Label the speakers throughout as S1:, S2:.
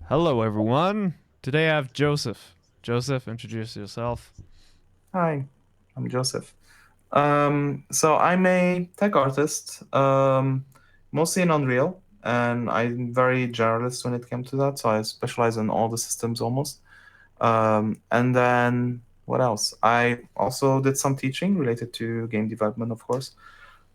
S1: Hello, everyone. Today I have Joseph. Joseph, introduce yourself.
S2: Hi, I'm Joseph. So I'm a tech artist, mostly in Unreal, and I'm very generalist when it came to that. So I specialize in all the systems almost. And then what else? I also did some teaching related to game development, of course.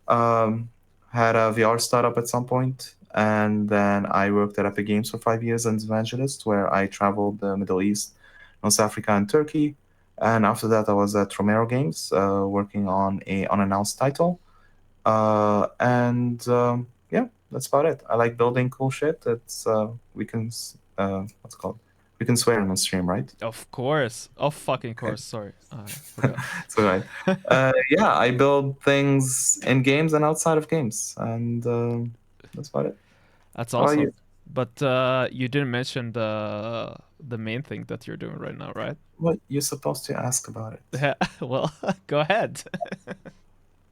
S2: Um, had a VR startup at some point, and then I worked at Epic Games for 5 years as evangelist, where I traveled the Middle East, North Africa, and Turkey. And after that, I was at Romero Games, working on a unannounced title. And Yeah, that's about it. I like building cool shit. It's what's it called? We can swear on the stream, right?
S1: Of course. Of fucking
S2: Okay,
S1: course. Sorry. I forgot.
S2: so right. Yeah, I build things in games and outside of games, and that's about it.
S1: That's
S2: How about you?
S1: awesome. But you didn't mention the main thing that you're doing right now, right?
S2: What you're supposed to ask about it
S1: Yeah. Well, go ahead.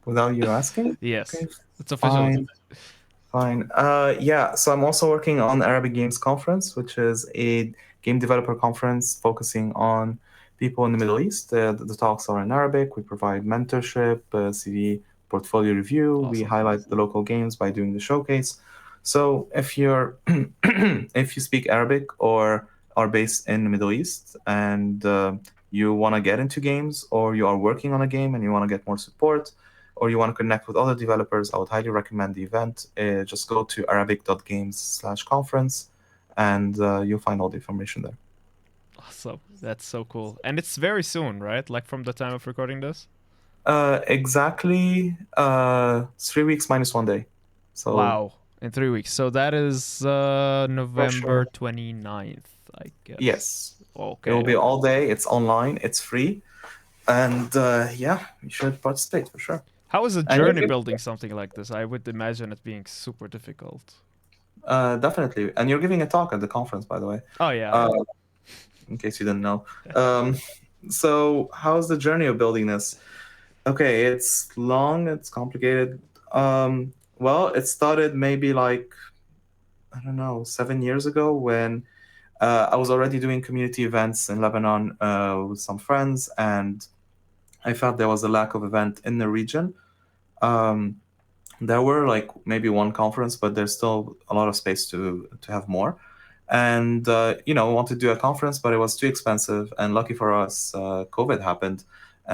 S2: without you asking? Okay,
S1: Yes. It's official.
S2: fine, fine. Yeah, so I'm also working on Arabic Games Conference, which is a game developer conference focusing on people in the Middle East. The talks are in Arabic. We provide mentorship, CV portfolio review. We
S1: Awesome.
S2: highlight the local games by doing the showcase. So if you're if you speak Arabic or are based in the Middle East and you want to get into games, or you are working on a game and you want to get more support, or you want to connect with other developers, I would highly recommend the event. Just go to arabic.games/conference and you'll find all the information there.
S1: Awesome. That's so cool. And it's very soon, right? Like from the time of recording this?
S2: Exactly 3 weeks minus 1 day. So
S1: Wow. In 3 weeks. So that is
S2: for
S1: November
S2: sure,
S1: 29th, I guess.
S2: yes. It will
S1: Okay.
S2: be all day. It's online. It's free. And yeah, you should participate for sure.
S1: How is a
S2: And you're
S1: journey
S2: giving,
S1: building something like this? I would imagine it being super difficult.
S2: definitely. And you're giving a talk at the conference, by the way,
S1: Oh yeah,
S2: uh,
S1: yeah.
S2: in case you didn't know. Um, so, how's the journey of building this? Okay, it's long, it's complicated. Well, it started maybe like, I don't know, 7 years ago when I was already doing community events in Lebanon with some friends, and I felt there was a lack of event in the region. Um, there were like maybe one conference, but there's still a lot of space to have more. And wanted to do a conference, but it was too expensive. And lucky for us, COVID happened,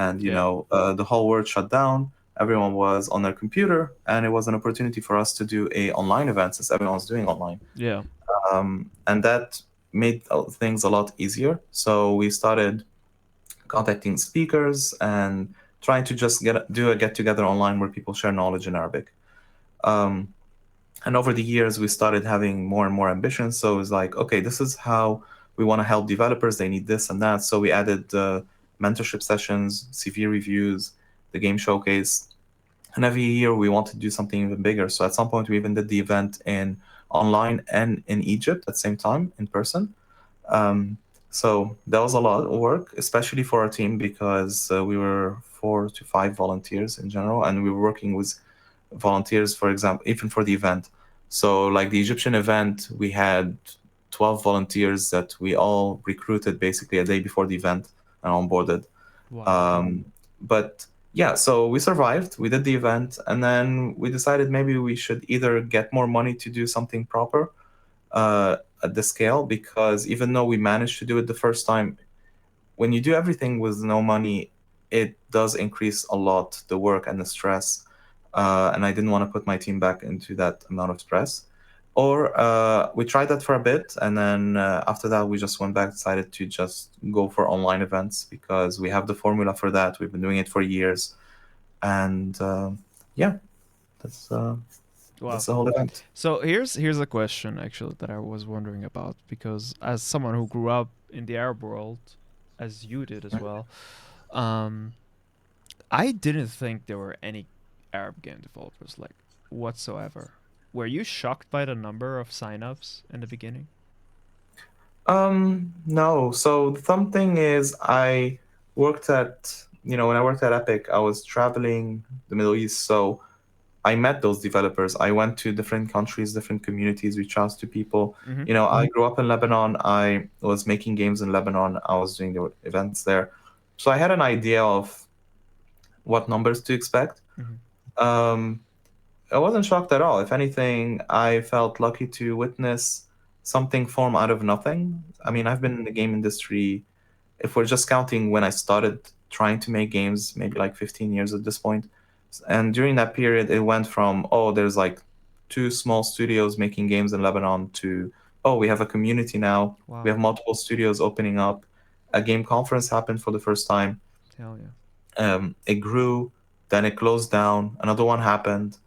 S2: and
S1: Yeah.
S2: the whole world shut down. Everyone was on their computer, and it was an opportunity for us to do a online event since everyone's doing online.
S1: Yeah.
S2: And that made things a lot easier. So we started contacting speakers and trying to just do a get together online where people share knowledge in Arabic. Um, and over the years, we started having more and more ambitions. So it's like, okay, this is how we want to help developers. They need this and that. So we added mentorship sessions, CV reviews, the game showcase. And every year we want to do something even bigger. So at some point, we even did the event in online and in Egypt at the same time in person. Um, so that was a lot of work, especially for our team, because we were 4 to 5 volunteers in general, and we were working with volunteers, for example, even for the event. So, like the Egyptian event, we had 12 volunteers that we all recruited basically a day before the event and onboarded.
S1: Wow.
S2: Um, but yeah, so we survived, we did the event, and then we decided maybe we should either get more money to do something proper at the scale, because even though we managed to do it the first time, when you do everything with no money, it does increase a lot the work and the stress. And I didn't want to put my team back into that amount of stress. Or we tried that for a bit, and then after that, we just went back, decided to just go for online events because we have the formula for that. We've been doing it for years, and yeah, that's uh,
S1: Wow.
S2: that's the whole event.
S1: So here's a question actually that I was wondering about, because as someone who grew up in the Arab world, as you did as well, um, I didn't think there were any Arab game developers like whatsoever. Were you shocked by the number of signups in the beginning?
S2: No. So something is, when I worked at Epic, I was traveling the Middle East. So I met those developers. I went to different countries, different communities, reached out to people.
S1: Mm-hmm.
S2: I grew up in Lebanon. I was making games in Lebanon. I was doing the events there. So I had an idea of what numbers to expect.
S1: Mm-hmm.
S2: Um, I wasn't shocked at all. If anything, I felt lucky to witness something form out of nothing. I
S1: Mm-hmm.
S2: mean, I've been in the game industry, if we're just counting when I started trying to make games, maybe like 15 years at this point. And during that period, it went from, oh, there's like two small studios making games in Lebanon to, oh, we have a community now. We
S1: Wow.
S2: have multiple studios opening up. A game conference happened for the first time.
S1: Hell yeah.
S2: It grew, then it closed down. Another one happened,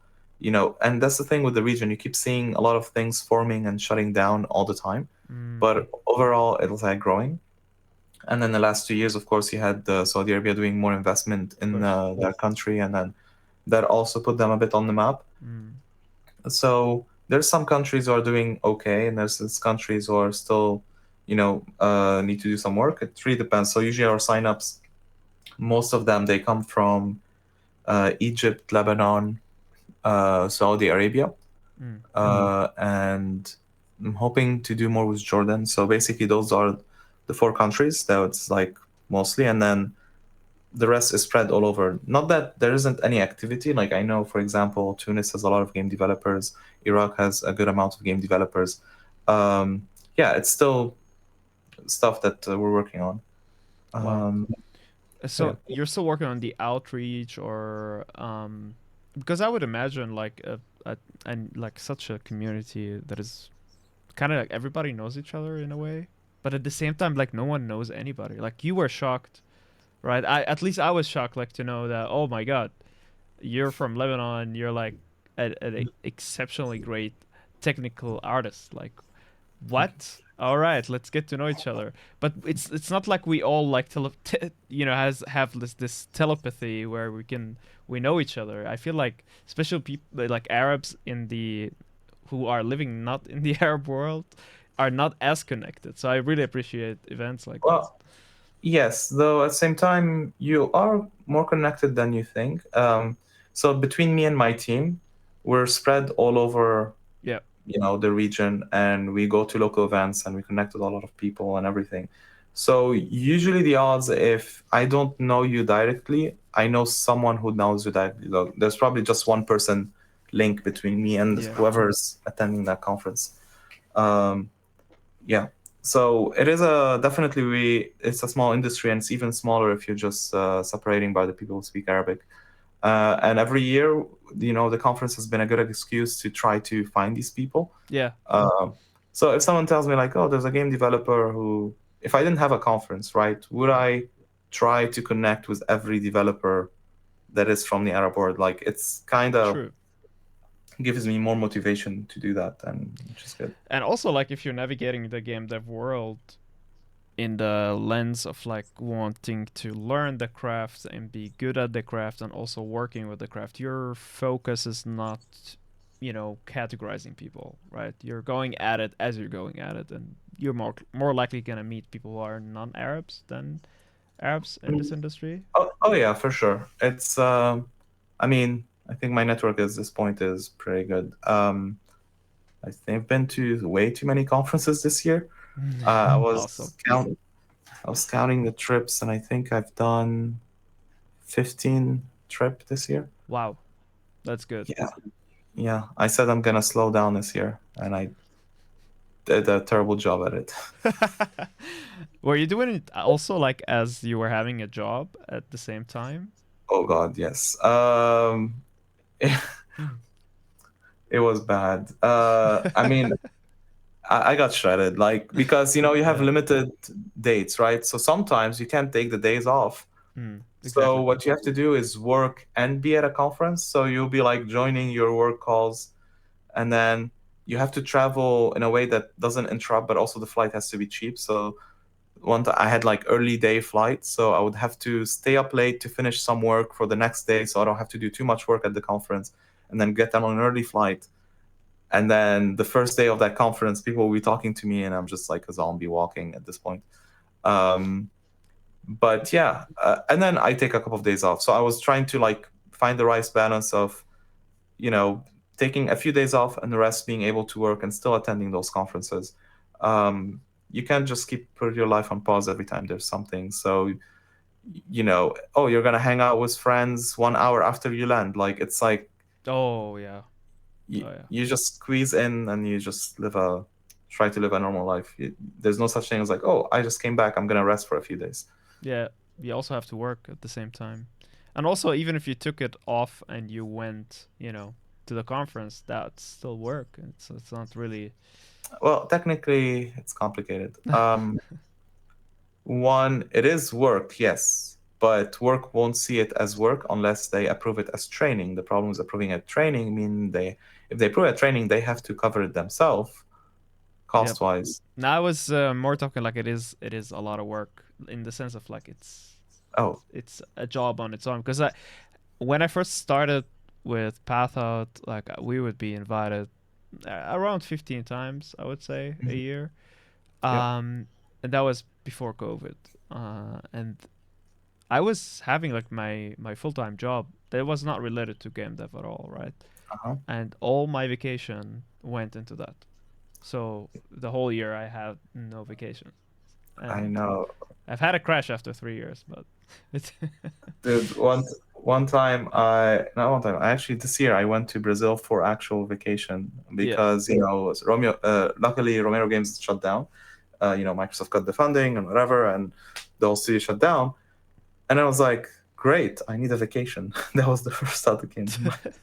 S2: and that's the thing with the region. You keep seeing a lot of things forming and shutting down all the time,
S1: Mm,
S2: but overall, it was like growing. And then the last 2 years, of course, you had Saudi Arabia doing more investment
S1: of
S2: in
S1: course.
S2: their country, and then that also put them a bit on the map.
S1: Mm,
S2: So there's some countries who are doing okay, and there's countries who are still, need to do some work. It really depends. So usually our signups, most of them, they come from Egypt, Lebanon, Saudi Arabia,
S1: mm,
S2: and I'm hoping to do more with Jordan. So basically, those are the four countries that's like mostly, and then the rest is spread all over. Not that there isn't any activity. Like I know, for example, Tunis has a lot of game developers. Iraq has a good amount of game developers. Yeah, it's still stuff that we're working on.
S1: wow.
S2: Um, so
S1: So you're still working on the outreach or because I would imagine like a and like such a community that is kind of like everybody knows each other in a way, but at the same time like no one knows anybody. Like you were shocked, right? I at least I was shocked like to know that oh my god, you're from Lebanon, you're like an exceptionally great technical artist. Like what? All right, let's get to know each other. But it's not like we all like has have this telepathy where we know each other. I feel like especially people like Arabs in the who are living not in the Arab world are not as connected. So I really appreciate events like this.
S2: well, yes, though at the same time, you are more connected than you think. So between me and my team, we're spread all over,
S1: Yeah,
S2: the region, and we go to local events and we connect with a lot of people and everything. So usually the odds, if I don't know you directly, I know someone who knows you directly. There's probably just one person link between me and
S1: yeah.
S2: whoever's attending that conference. Um, yeah. So it is a definitely it's a small industry, and it's even smaller if you're just separating by the people who speak Arabic. And every year, the conference has been a good excuse to try to find these people.
S1: Yeah,
S2: Um, so if someone tells me like, oh, there's a game developer who, if I didn't have a conference, right, would I try to connect with every developer that is from the Arab world? Like it's kind of
S1: true.
S2: gives me more motivation to do that, and which is good.
S1: And also like if you're navigating the game dev world in the lens of like wanting to learn the craft and be good at the craft and also working with the craft, your focus is not categorizing people, right? You're going at it as you're going at it, and you're more likely gonna meet people who are non-Arabs than Arabs in this industry.
S2: Oh yeah, for sure. It's I mean, I think my network at this point is pretty good. I think I've been to way too many conferences this year. I
S1: Awesome.
S2: was I was counting the trips, and I think I've done 15 trip this year.
S1: Wow, that's good.
S2: Yeah, yeah. I said I'm gonna slow down this year, and I did a terrible job at it.
S1: Were you doing it also like as you were having a job at the same time?
S2: Oh God, yes. It was bad. I mean, I got shredded, like because you have
S1: Yeah.
S2: limited dates, right? So sometimes you can't take the days off. So
S1: Exactly.
S2: what you have to do is work and be at a conference. So you'll be like joining your work calls, and then you have to travel in a way that doesn't interrupt, but also the flight has to be cheap. So one time I had like early day flight, so I would have to stay up late to finish some work for the next day, so I don't have to do too much work at the conference, and then get on an early flight. And then the first day of that conference, people will be talking to me, and I'm just like a zombie walking at this point. Um, but yeah, and then I take a couple of days off. So I was trying to like find the right balance of taking a few days off and the rest being able to work and still attending those conferences. Um, you can't just keep put your life on pause every time there's something. So, oh, you're gonna hang out with friends 1 hour after you land. Like it's like
S1: Oh yeah.
S2: you,
S1: Oh yeah.
S2: you just squeeze in and you just try to live a normal life. There's no such thing as like, oh, I just came back, I'm gonna rest for a few days.
S1: Yeah. You also have to work at the same time. And also, even if you took it off and you went, to the conference, that's still work. It's not really.
S2: Well, technically, it's complicated. One, it is work, yes, but work won't see it as work unless they approve it as training. The problem is approving it training mean if they approve it training, they have to cover it themselves,
S1: Yep.
S2: cost wise.
S1: Now I was more talking like it is a lot of work in the sense of like
S2: Oh,
S1: it's a job on its own. Because when I first started with Path Out, like we would be invited around 15 times, I would say, a
S2: mhm,
S1: year.
S2: yeah,
S1: And that was before COVID. And I was having like my full time job that was not related to game dev at all, right?
S2: uh-huh.
S1: And all my vacation went into that. So the whole year I had no vacation,
S2: I
S1: and
S2: know.
S1: I've had a crash after 3 years, but it's
S2: Dude, one time I not one time, I actually this year I went to Brazil for actual vacation
S1: yeah.
S2: because, Romeo luckily Romero Games shut down. Microsoft cut the funding and whatever, and the whole studio shut down. And I was like, great, I need a vacation. That was the first thought that came to mind.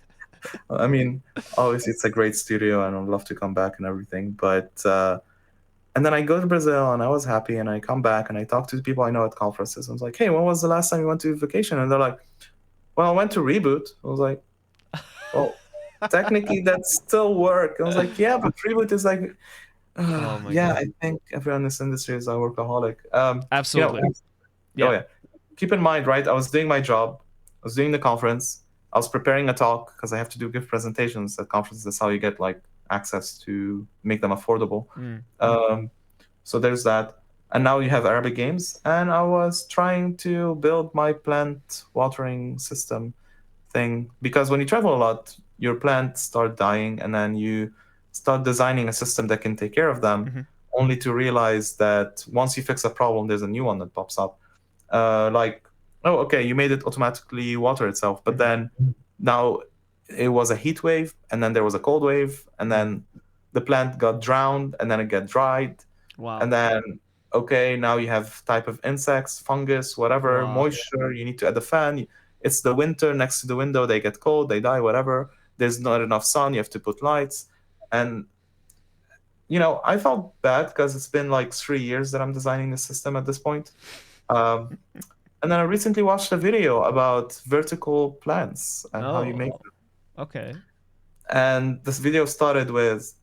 S2: I mean, obviously it's a great studio and I'd love to come back and everything, but and then I go to Brazil and I was happy and I come back and I talk to the people I know at conferences. I was like, hey, when was the last time you went to vacation? And they're like, well, I went to Reboot. I was like, well, technically that's still work. I was like, yeah, but Reboot is like,
S1: Oh my
S2: yeah,
S1: god.
S2: I think everyone in this industry is a workaholic.
S1: Absolutely.
S2: Oh
S1: Yeah.
S2: yeah, keep in mind, right? I was doing my job, I was doing the conference, I was preparing a talk because I have to give presentations at conferences. That's how you get like access to make them affordable.
S1: Mm.
S2: Um, so there's that. And now you have Arabic games, and I was trying to build my plant watering system thing because when you travel a lot, your plants start dying, and then you start designing a system that can take care of them,
S1: Hmm.
S2: only to realize that once you fix a problem, there's a new one that pops up. Like, oh, okay, you made it automatically water itself, but
S1: Hmm.
S2: then now it was a heat wave, and then there was a cold wave, and
S1: Mm.
S2: then the plant got drowned, and then it got dried, and
S1: Wow.
S2: then okay, now you have type of insects, fungus, whatever,
S1: Wow.
S2: moisture. You need to add the fan. It's the winter next to the window. They get cold, they die, whatever. There's not enough sun. You have to put lights, and I felt bad because it's been like 3 years that I'm designing the system at this point. Um, and then I recently watched a video about vertical plants and how you make
S1: Oh.
S2: them.
S1: Okay.
S2: And this video started with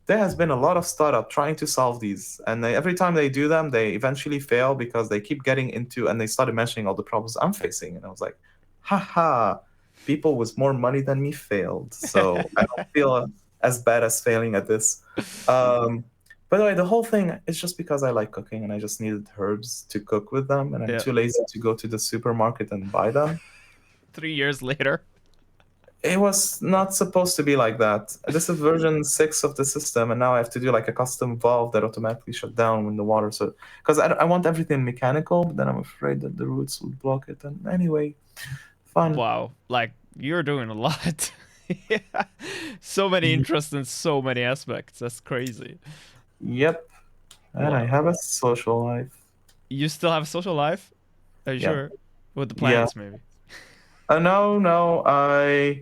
S2: there has been a lot of startup trying to solve these, and every time they do them, they eventually fail because they keep getting into and they started mentioning all the problems I'm facing, and I was like, haha, people with more money than me failed, so I don't feel as bad as failing at this. By the way, the whole thing is just because I like cooking and I just needed herbs to cook with them, and I'm
S1: Yeah.
S2: too lazy to go to the supermarket and buy them.
S1: 3 years later.
S2: It was not supposed to be like that. This is version 6 of the system, and now I have to do like a custom valve that automatically shut down when the water. So, because I want everything mechanical, but then I'm afraid that the roots would block it. And anyway, fun.
S1: Wow. Like you're doing a lot. Yeah. So many
S2: Y-
S1: interests in so many aspects. That's crazy.
S2: Yep. And I
S1: Wow.
S2: have a social life.
S1: You still have a social life? Are you
S2: Yeah.
S1: sure? With the
S2: Yeah.
S1: plants, maybe.
S2: No, no. I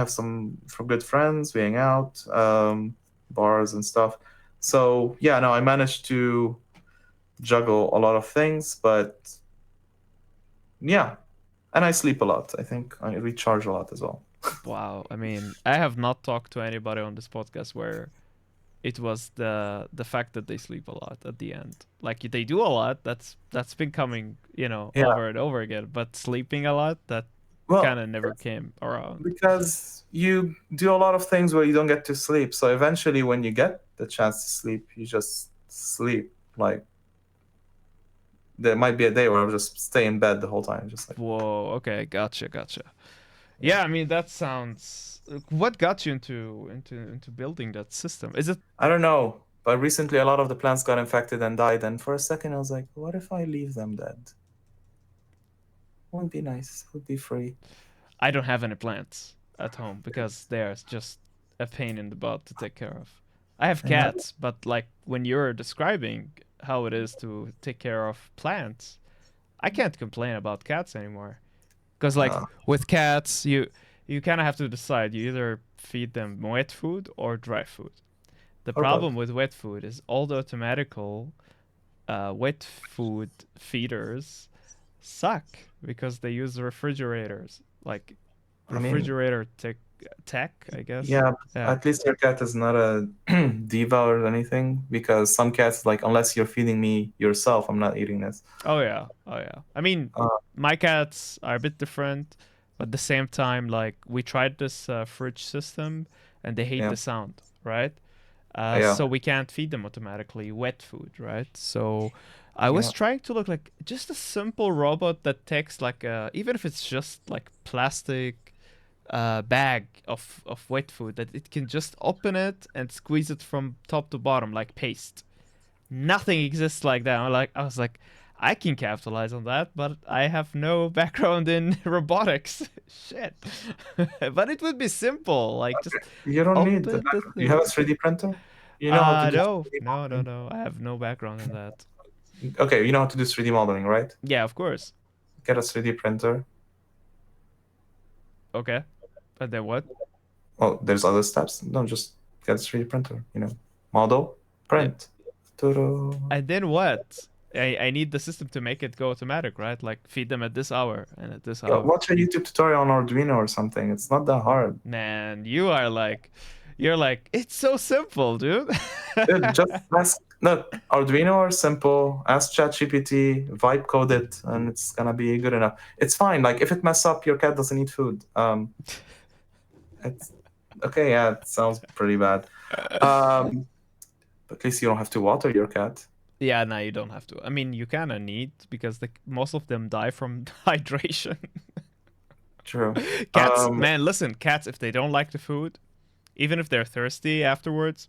S2: have some for good friends. We hang out, bars and stuff. So yeah, no, I managed to juggle a lot of things, but yeah, and I sleep a lot. I think I recharge a lot as well.
S1: Wow. I mean, I have not talked to anybody on this podcast where it was the fact that they sleep a lot at the end. Like they do a lot. That's been coming,
S2: Yeah.
S1: over and over again. But sleeping a lot, that kind
S2: Well,
S1: of never came around.
S2: because you do a lot of things where you don't get to sleep. So eventually, when you get the chance to sleep, you just sleep. Like there might be a day where I'll just stay in bed the whole time, just like
S1: Whoa. Okay. Gotcha. Gotcha. Yeah, I mean that sounds. What got you into building that system? Is it?
S2: I don't know, but recently a lot of the plants got infected and died, and for a second I was like, what if I leave them dead? Wouldn't be nice. Would be free.
S1: I don't have any plants at home because they're just a pain in the butt to take care of. I have
S2: And that,
S1: cats, but like when you're describing how it is to take care of plants, I can't complain about cats anymore. Because like
S2: uh,
S1: with cats, you kind of have to decide. You either feed them wet food or dry food. The
S2: or
S1: problem
S2: both.
S1: with wet food is all the automatical wet food feeders suck because they use refrigerators, like
S2: I mean,
S1: refrigerator tech, I guess.
S2: yeah,
S1: Yeah.
S2: at least your cat is not a diva or anything, because some cats, like, unless you're feeding me yourself, I'm not eating this.
S1: Oh yeah. Oh yeah. I mean,
S2: Uh,
S1: my cats are a bit different, but at the same time, like we tried this fridge system, and they hate
S2: yeah,
S1: the sound, right?
S2: yeah,
S1: So we can't feed them automatically wet food, right? So I was
S2: yeah.
S1: trying to look like just a simple robot that takes like even if it's just like plastic bag of wet food that it can just open it and squeeze it from top to bottom like paste. Nothing exists like that. I was like, I can capitalize on that, but I have no background in robotics. Shit. But it would be simple, like just
S2: You don't need the
S1: open the
S2: background. You have a
S1: thing.
S2: 3D printer? You know how to do
S1: No,
S2: 3D
S1: no, no,
S2: modeling?
S1: no. I have no background in that.
S2: Okay, you know how to do 3D modeling, right?
S1: Yeah, of course.
S2: Get a 3D printer.
S1: Okay. But then what?
S2: Oh, there's other steps. No, just get a 3D printer, Model,
S1: Yeah.
S2: print. Ta-da.
S1: And then what? I need the system to make it go automatic, right? Like feed them at this hour and at this
S2: Yeah,
S1: hour.
S2: watch a YouTube tutorial on Arduino or something. It's not that hard.
S1: Man, you're like, it's so simple, dude.
S2: Dude, just ask. Look, Arduino are simple. Ask ChatGPT, vibe code it, and it's gonna be good enough. It's fine. Like if it mess up, your cat doesn't eat food. It's okay. Yeah, it sounds pretty bad. Um, but at least you don't have to water your cat.
S1: Yeah, no, you don't have to. I mean, you kind of need because most of them die from hydration.
S2: True.
S1: Cats,
S2: Um,
S1: man, listen, cats, if they don't like the food, even if they're thirsty afterwards,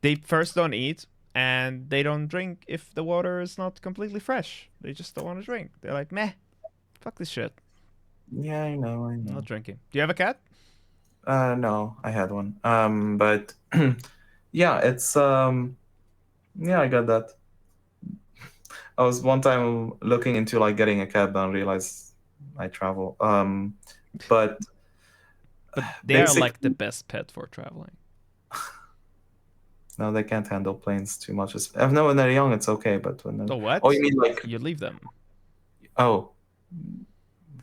S1: they first don't eat and they don't drink if the water is not completely fresh. They just don't want to drink. They're like, meh, fuck this shit.
S2: yeah, I know, I
S1: I'm not
S2: know.
S1: drinking. Do you have a cat?
S2: No, I had one. But yeah, yeah, I got that. I was one time looking into like getting a cat, and realized I travel. But
S1: But they are like the
S2: basically,
S1: best pet for traveling.
S2: no, they can't handle planes too much. No, when they're young, it's okay, but when
S1: Oh,
S2: oh, you
S1: what?
S2: mean like
S1: You leave them.
S2: oh,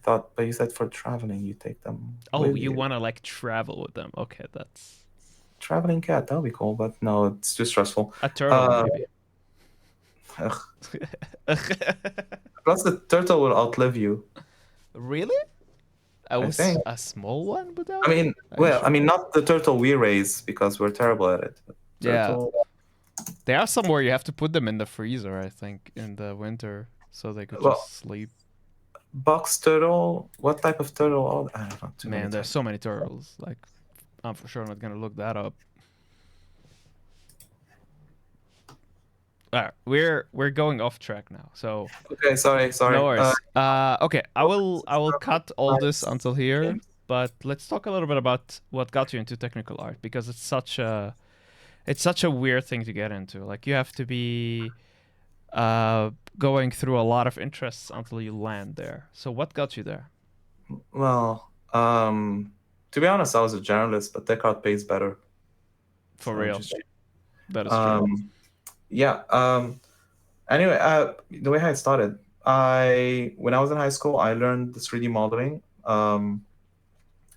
S2: thought, but you said for traveling, you take them
S1: Oh,
S2: with
S1: you
S2: you.
S1: want to like travel with them. Okay, that's
S2: Traveling cat, that would be cool, but no, it's too stressful.
S1: a turtle,
S2: Uh,
S1: maybe.
S2: ugh. Plus, the turtle will outlive you,
S1: Really? I
S2: I
S1: was
S2: think.
S1: a small one would
S2: I
S1: outlive?
S2: mean,
S1: Are you
S2: well, I
S1: sure?
S2: mean, not the turtle we raise because we're terrible at it. But
S1: Yeah.
S2: turtle,
S1: There are somewhere you have to put them in the freezer, I think, in the winter so they could
S2: well,
S1: just sleep.
S2: box turtle. What type of turtle? I don't know. Too many
S1: Man, there's
S2: types.
S1: so many turtles. Like, I'm for sure not gonna look that up. All right, we're going off track now. So
S2: Okay, sorry,
S1: no
S2: sorry.
S1: worries. Okay, I will cut all this
S2: Nice
S1: until here,
S2: games.
S1: but let's talk a little bit about what got you into technical art because it's such a weird thing to get into. Like you have to be uh going through a lot of interests until you land there. So what got you there?
S2: Well, to be honest, I was a generalist, but tech art pays better,
S1: For
S2: so
S1: real.
S2: just
S1: That is true.
S2: um, yeah. Anyway, the way I started, I when I was in high school, I learned the 3D modeling.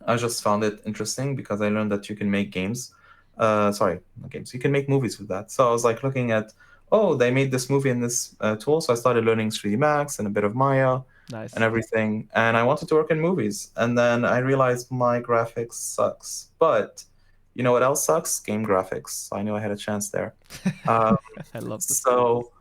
S2: I just found it interesting because I learned that you can make games. Sorry, not games. You can make movies with that. So I was like looking at, oh, they made this movie in this tool. So I started learning 3D Max and a bit of Maya and
S1: Nice.
S2: everything. And I wanted to work in movies. And then I realized my graphics sucks. But you know what else sucks? Game graphics. So I knew I had a chance there. Um,
S1: I love this.
S2: so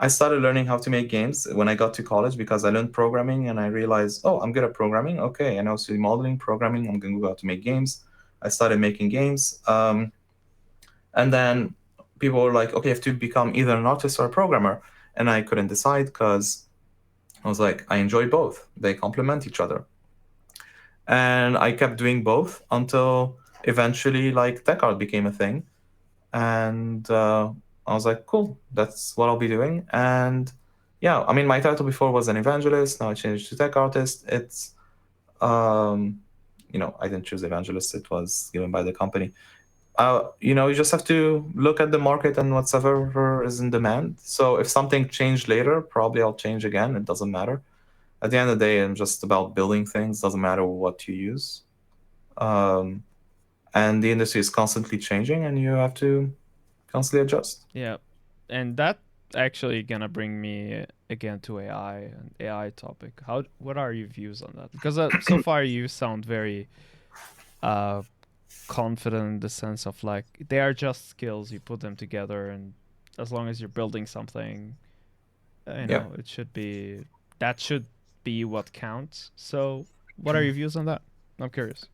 S2: I started learning how to make games when I got to college because I learned programming and I realized, oh, I'm good at programming. Okay, I know 3D modeling, programming. I'm going to go out to make games. I started making games. And then people were like, okay, you have to become either an artist or a programmer. And I couldn't decide because I was like, I enjoy both. They complement each other. And I kept doing both until eventually, like, tech art became a thing. And I was like, cool, that's what I'll be doing. And yeah, I mean, my title before was an evangelist. Now I changed to tech artist. It's, um, I didn't choose evangelist. It was given by the company. You just have to look at the market and whatever is in demand. So if something changed later, probably I'll change again. It doesn't matter. At the end of the day, I'm just about building things. Doesn't matter what you use. Um, and the industry is constantly changing, and you have to constantly adjust.
S1: Yeah, and that actually gonna bring me again to AI and AI topic. What are your views on that? Because so far you sound very uh confident in the sense of like they are just skills. You put them together, and as long as you're building something,
S2: Yeah.
S1: it should be that should be what counts. So, what are your views on that? I'm curious.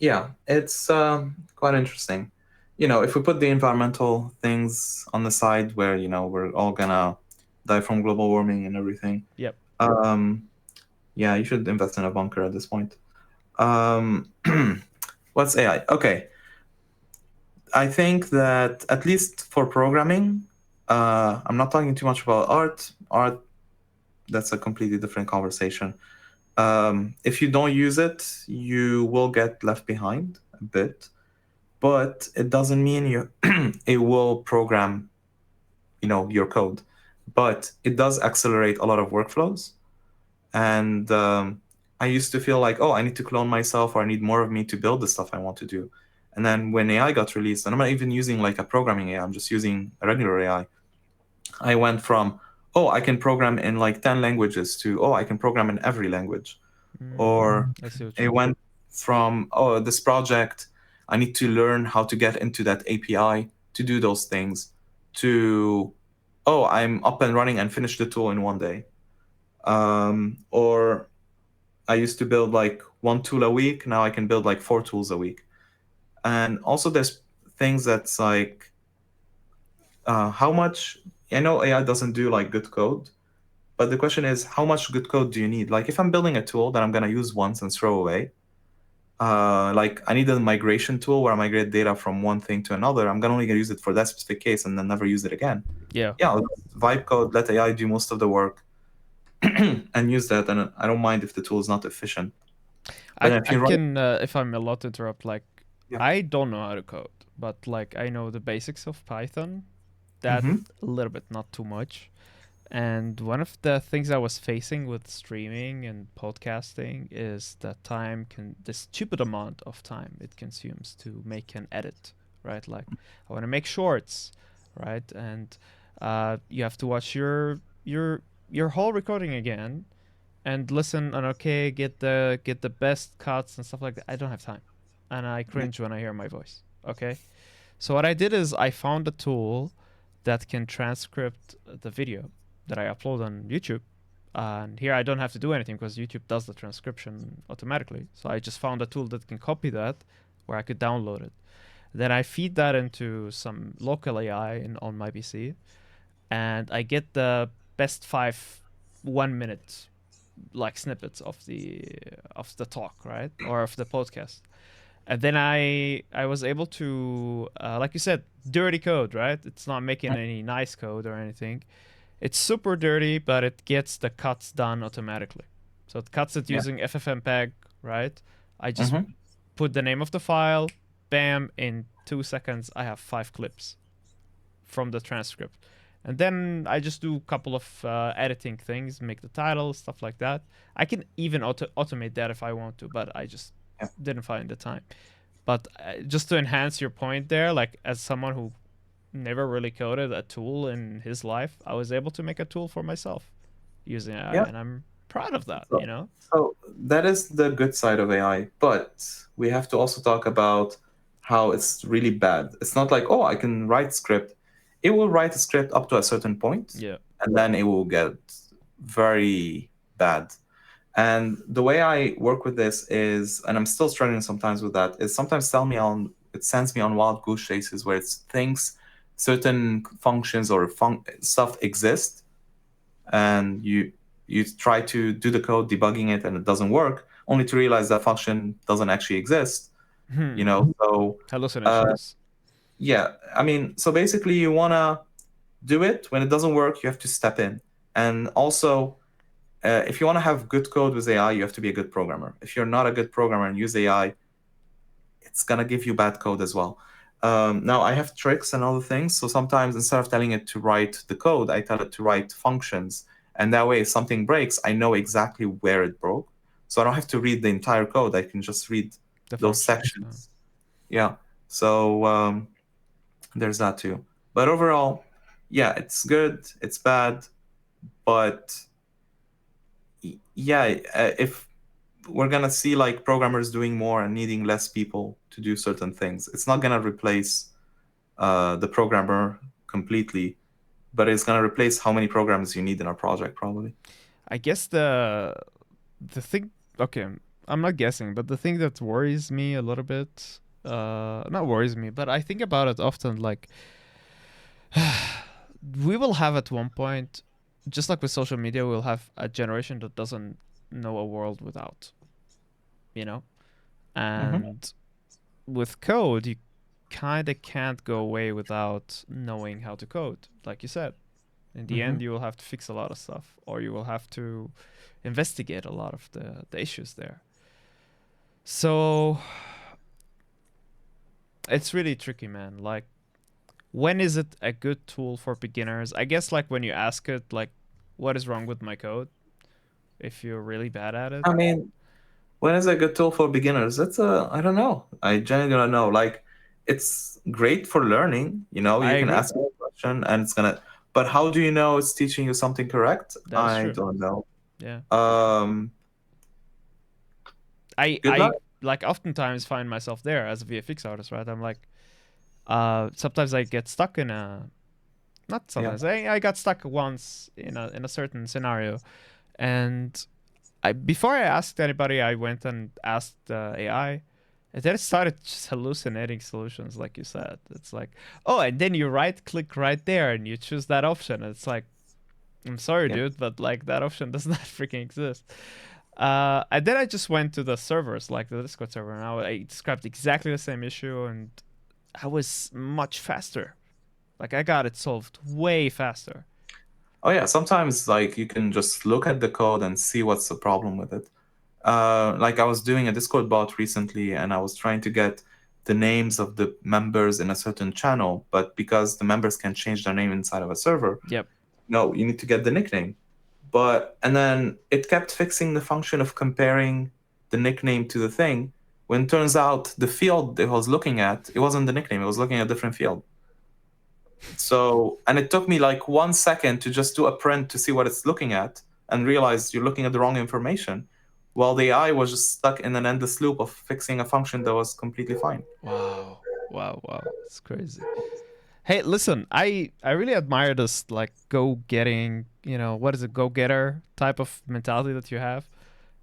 S2: Yeah, it's quite interesting. If we put the environmental things on the side where, we're all gonna die from global warming and everything,
S1: Yep.
S2: um, yeah, you should invest in a bunker at this point. Um, what's AI? Okay, I think that at least for programming, I'm not talking too much about art. Art, that's a completely different conversation. If you don't use it, you will get left behind a bit, but it doesn't mean you it will program, your code. But it does accelerate a lot of workflows. And I used to feel like, oh, I need to clone myself or I need more of me to build the stuff I want to do. And then when AI got released, and I'm not even using like a programming AI, I'm just using a regular AI. I went from, oh, I can program in like 10 languages to, oh, I can program in every language. Or
S1: I see what you
S2: it
S1: mean.
S2: went from, oh, this project, I need to learn how to get into that API to do those things, to, oh, I'm up and running and finish the tool in one day. Or I used to build like one tool a week. Now I can build like four tools a week. And also, there's things that's like, how much, I know AI doesn't do like good code, but the question is, how much good code do you need? Like, if I'm building a tool that I'm going to use once and throw away, like I need a migration tool where I migrate data from one thing to another. I'm gonna only gonna use it for that specific case and then never use it again.
S1: Yeah.
S2: Yeah, I'll just vibe code, let AI do most of the work, and use that. And I don't mind if the tool is not efficient. But if
S1: I
S2: you write,
S1: can if I'm allowed to interrupt, like
S2: yeah,
S1: I don't know how to code, but like I know the basics of Python. That
S2: mm-hmm,
S1: a little bit, not too much. And one of the things I was facing with streaming and podcasting is that the stupid amount of time it consumes to make an edit, right? Like I want to make shorts, right? And you have to watch your whole recording again and listen and okay, get the best cuts and stuff like that. I don't have time, and I
S2: yeah,
S1: cringe when I hear my voice. Okay, so what I did is I found a tool that can transcript the video that I upload on YouTube. And here I don't have to do anything because YouTube does the transcription automatically. So I just found a tool that can copy that where I could download it. Then I feed that into some local AI on my PC and I get the best 1 minute like snippets of the talk, right? Or of the podcast. And then I was able to like you said, dirty code, right? It's not making any nice code or anything. It's super dirty, but it gets the cuts done automatically. So it cuts it
S2: yeah,
S1: using FFmpeg, right? I just
S2: mm-hmm,
S1: put the name of the file, bam, in 2 seconds I have 5 clips from the transcript. And then I just do a couple of editing things, make the title, stuff like that. I can even automate that if I want to, but I just
S2: yeah,
S1: didn't find the time. But just to enhance your point there, like as someone who never really coded a tool in his life, I was able to make a tool for myself using AI,
S2: yeah.
S1: and I'm proud of that.
S2: So, so that is the good side of AI, but we have to also talk about how it's really bad. It's not like, oh, I can write script. it will write a script up to a certain point,
S1: Yeah.
S2: and then it will get very bad. And the way I work with this is, and I'm still struggling sometimes with that, is sometimes it sends me on wild goose chases where it thinks certain functions or stuff exist, and you try to do the code debugging it and it doesn't work, only to realize that function doesn't actually exist. You
S1: Hmm.
S2: know, so
S1: Hallucinations.
S2: yeah, I mean, so basically you wanna do it. When it doesn't work, you have to step in. And also, if you want to have good code with AI, you have to be a good programmer. If you're not a good programmer and use AI, it's gonna give you bad code as well. Now I have tricks and other things. So sometimes instead of telling it to write the code, I tell it to write functions. And that way, if something breaks, I know exactly where it broke. So I don't have to read the entire code. I can just read
S1: The
S2: those
S1: functions.
S2: sections. Yeah. So there's that too. But overall, yeah, it's good. It's bad, but yeah, if we're gonna see like programmers doing more and needing less people to do certain things, it's not gonna replace the programmer completely, but it's gonna replace how many programs you need in a project, probably.
S1: I guess the thing. Okay, I'm not guessing, but the thing that worries me a little bit, not worries me, but I think about it often. Like, we will have at one point, just like with social media, we'll have a generation that doesn't know a world without, you know,
S2: Hmm.
S1: and with code, you kind of can't go away without knowing how to code, like you said. In the
S2: Hmm.
S1: end, you will have to fix a lot of stuff, or you will have to investigate a lot of the issues there. So it's really tricky, man. Like, when is it a good tool for beginners? I guess, like, when you ask it, like, what is wrong with my code? If you're really bad at it,
S2: I mean, when is a good tool for beginners? I don't know. I genuinely don't know. Like, it's great for learning. You know,
S1: I
S2: you can
S1: agree.
S2: ask it a question and it's gonna. But how do you know it's teaching you something correct?
S1: That is
S2: I
S1: true.
S2: don't know.
S1: Yeah.
S2: Um, good luck.
S1: I like oftentimes find myself there as a VFX artist, right? I'm like, sometimes I get stuck in a not
S2: Yeah.
S1: sometimes I got stuck once in a certain scenario, and I before I asked anybody, I went and asked AI, and then it started just hallucinating solutions, like you said. It's like, oh, and then you right click right there and you choose that option. And it's like, I'm sorry,
S2: Yeah.
S1: dude, but like that option does not freaking exist. And then I just went to the servers, like the Discord server, and I described exactly the same issue, and I was much faster. Like I got it solved way faster.
S2: Oh yeah, sometimes like you can just look at the code and see what's the problem with it. Like I was doing a Discord bot recently and I was trying to get the names of the members in a certain channel, but because the members can change their name inside of a server,
S1: Yep.
S2: no, you need to get the nickname. But and then it kept fixing the function of comparing the nickname to the thing, when turns out the field it was looking at, it wasn't the nickname, it was looking at a different field. So, and it took me like 1 second to just do a print to see what it's looking at and realize you're looking at the wrong information. While the AI was just stuck in an endless loop of fixing a function that was completely fine.
S1: Wow. Wow. Wow. It's crazy. Hey, listen, I really admire this like go getting, what is it, go getter type of mentality that you have.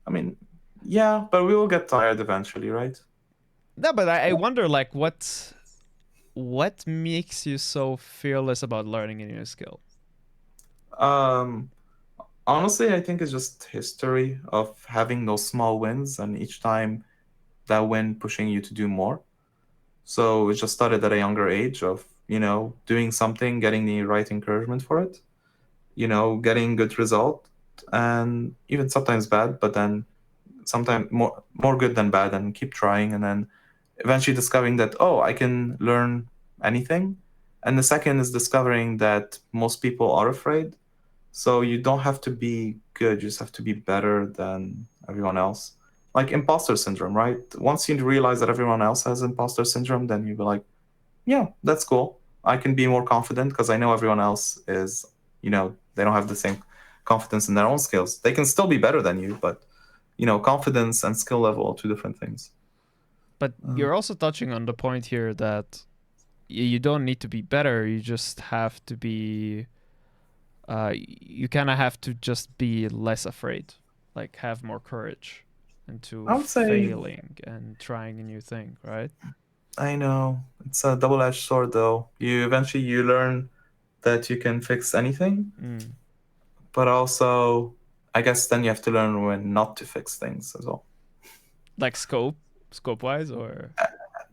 S2: I mean, yeah, but we will get tired eventually, right?
S1: No, but I wonder like what makes you so fearless about learning a new skill?
S2: Um, Honestly, I think it's just history of having those small wins and each time that win pushing you to do more. So it just started at a younger age of, doing something, getting the right encouragement for it, getting good result and even sometimes bad, but then sometimes more good than bad and keep trying and then eventually discovering that, oh, I can learn anything. And the second is discovering that most people are afraid. So you don't have to be good, you just have to be better than everyone else. Like imposter syndrome, right? Once you realize that everyone else has imposter syndrome, then you'll be like, yeah, that's cool. I can be more confident because I know everyone else is, they don't have the same confidence in their own skills. They can still be better than you, but, confidence and skill level are two different things.
S1: But
S2: Uh,
S1: you're also touching on the point here that you don't need to be better. You just have to be. You kind of have to just be less afraid, like have more courage into
S2: I would say,
S1: failing and trying a new thing, right?
S2: I know it's a double-edged sword though. You eventually you learn that you can fix anything,
S1: Mm.
S2: but also I guess then you have to learn when not to fix things as well.
S1: Like scope wise, or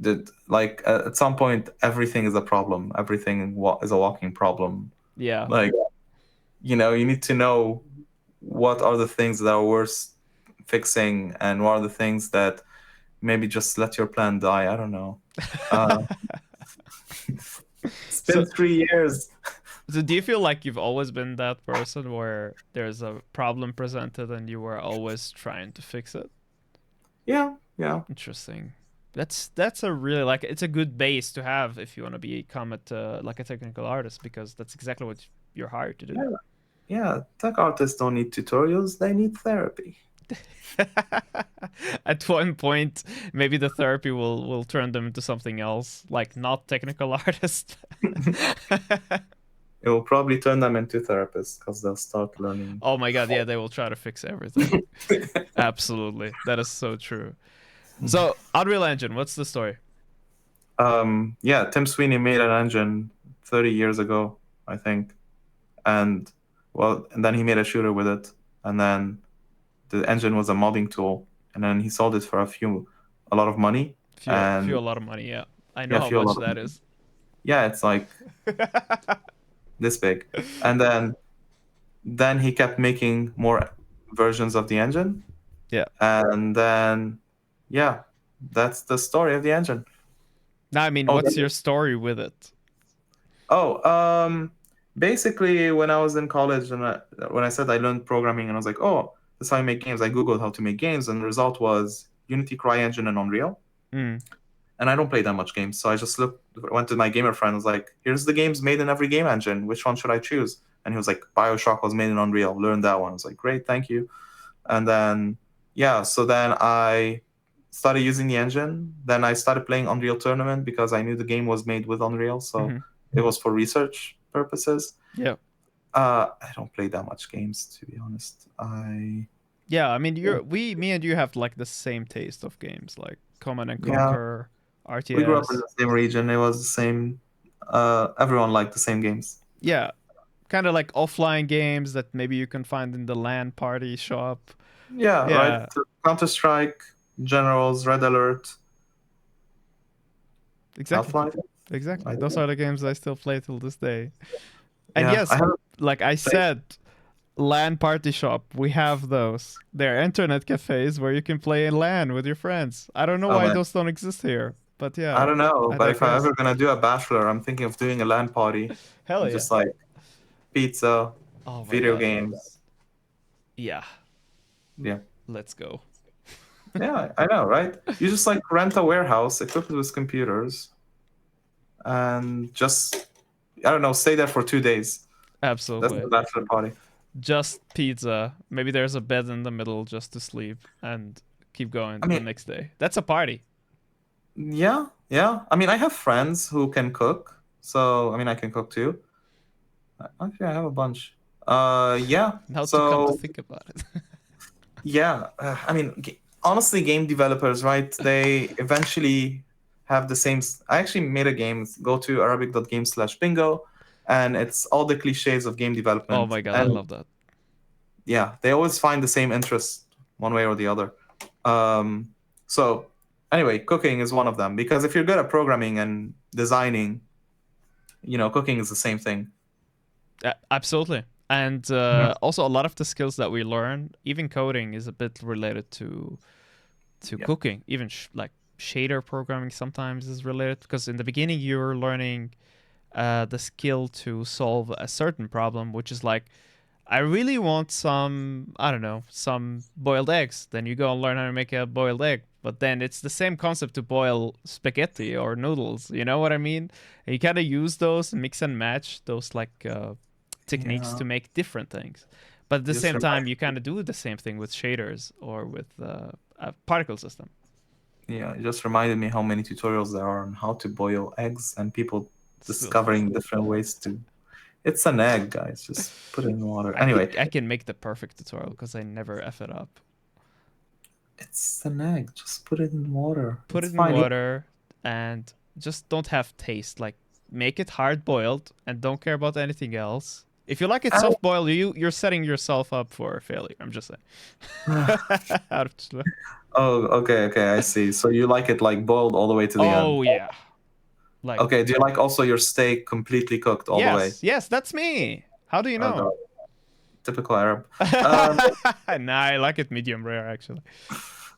S2: That like at some point everything is a problem. Everything is a walking problem.
S1: yeah.
S2: Like you need to know what are the things that are worth fixing and what are the things that maybe just let your plan die. I don't know. Uh, it's
S1: so
S2: been 3 years.
S1: so do you feel like you've always been that person where there's a problem presented and you were always trying to fix it?
S2: Yeah, yeah,
S1: Interesting. That's a really like it's a good base to have if you want to become like a technical artist because that's exactly what you're hired to do.
S2: yeah, yeah. Tech artists don't need tutorials; they need therapy.
S1: At one point, maybe the therapy will turn them into something else, like not technical artist.
S2: It will probably turn them into therapists because they'll start learning.
S1: Oh my god, yeah, they will try to fix everything. Absolutely. That is so true. So, Unreal Engine, what's the story?
S2: Yeah, Tim Sweeney made an engine 30 years ago, I think, and and then he made a shooter with it, and then the engine was a modding tool, and then he sold it for a lot of money,
S1: Few
S2: and
S1: a lot of money, yeah. I know
S2: yeah,
S1: how
S2: few a
S1: much
S2: lot of
S1: that
S2: money.
S1: is.
S2: Yeah, it's like this big, and then he kept making more versions of the engine,
S1: Yeah.
S2: and then yeah, that's the story of the engine.
S1: Now, I mean,
S2: Oh,
S1: what's your story with it?
S2: oh, basically, when I was in college and when I said I learned programming and I was like, oh, that's how I make games, I Googled how to make games, and the result was Unity, CryEngine, and Unreal.
S1: Mm.
S2: And I don't play that much games, so I just went to my gamer friend, was like, here's the games made in every game engine. Which one should I choose? And he was like, Bioshock was made in Unreal. Learn that one. I was like, great, thank you. And then, yeah, so then I started using the engine. Then I started playing Unreal Tournament because I knew the game was made with Unreal, so
S1: Hmm.
S2: it was for research purposes.
S1: Yeah.
S2: I don't play that much games, to be honest.
S1: Yeah, I mean, me and you have like the same taste of games, like Command and
S2: Yeah,
S1: Conquer,
S2: we grew up in
S1: RTS.
S2: the same region. It was the same. Everyone liked the same games.
S1: Yeah, kind of like offline games that maybe you can find in the LAN party shop.
S2: Yeah, right.
S1: Yeah,
S2: Counter Strike, Generals, Red Alert,
S1: exactly.
S2: Half Life.
S1: Exactly. Those are the games I still play till this day. And
S2: Yeah, I
S1: yes,
S2: haven't
S1: like I
S2: played.
S1: said, LAN party shop, we have those. They're internet cafes where you can play in LAN with your friends. I don't know
S2: Oh
S1: why
S2: man,
S1: those don't exist here, but
S2: I
S1: yeah,
S2: don't know.
S1: I
S2: But if I'm
S1: digress.
S2: ever gonna do a bachelor, I'm thinking of doing a LAN party
S1: Hell
S2: and
S1: yeah.
S2: just like pizza,
S1: Oh my
S2: video
S1: god.
S2: games.
S1: Yeah,
S2: Yeah,
S1: let's go.
S2: yeah, I know, right? You just like rent a warehouse equipped with computers and just I don't know, stay there for 2 days. That's the
S1: Absolutely.
S2: bachelor party.
S1: Just pizza. Maybe there's a bed in the middle just to sleep and keep
S2: I
S1: going the
S2: mean,
S1: next day. That's a party.
S2: yeah, yeah. I mean, I have friends who can cook, so I mean, I can cook too. Actually, I have a bunch. Yeah.
S1: Now to come to
S2: So
S1: think about it.
S2: yeah, I mean, honestly, game developers, right? They eventually have the same. I actually made a game. Go to arabic.game/bingo, and it's all the cliches of game
S1: Oh
S2: development.
S1: my god, I
S2: And
S1: love that.
S2: yeah, they always find the same interest one way or the other. Um, so anyway, cooking is one of them because if you're good at programming and designing, cooking is the same thing.
S1: Absolutely. And
S2: Yeah.
S1: also a lot of the skills that we learn, even coding is a bit related to
S2: Yeah.
S1: cooking. Even like shader programming sometimes is related because in the beginning you're learning the skill to solve a certain problem, which is like I really want some, I don't know, some boiled eggs. Then you go and learn how to make a boiled egg. But then it's the same concept to boil spaghetti or noodles. You know what I mean? And you kind of use those, mix and match those like techniques
S2: Yeah.
S1: to make different things. But at the
S2: You just
S1: same
S2: remind
S1: time, you kind of do the same thing with shaders or with a particle system.
S2: Yeah, it just reminded me how many tutorials there are on how to boil eggs and people
S1: Still
S2: discovering different ways to. It's an egg, guys. Just put it in water.
S1: I
S2: Anyway,
S1: think I can make the perfect tutorial because I never F it up.
S2: it's an egg. Just put it in water.
S1: Put
S2: It's
S1: it in
S2: fine.
S1: water and just don't have taste. Like make it hard boiled and don't care about anything else. If you like it
S2: I-
S1: soft boiled, you're setting yourself up for failure. I'm just saying. Out of
S2: Oh, okay, okay. I see. So you like it like boiled all the way to the end.
S1: oh yeah, like
S2: Okay. Do you like also your steak completely cooked all the way?
S1: yes, yes, that's me. How do you
S2: Oh
S1: know?
S2: God, typical Arab. Um,
S1: Nah, I like it medium rare actually.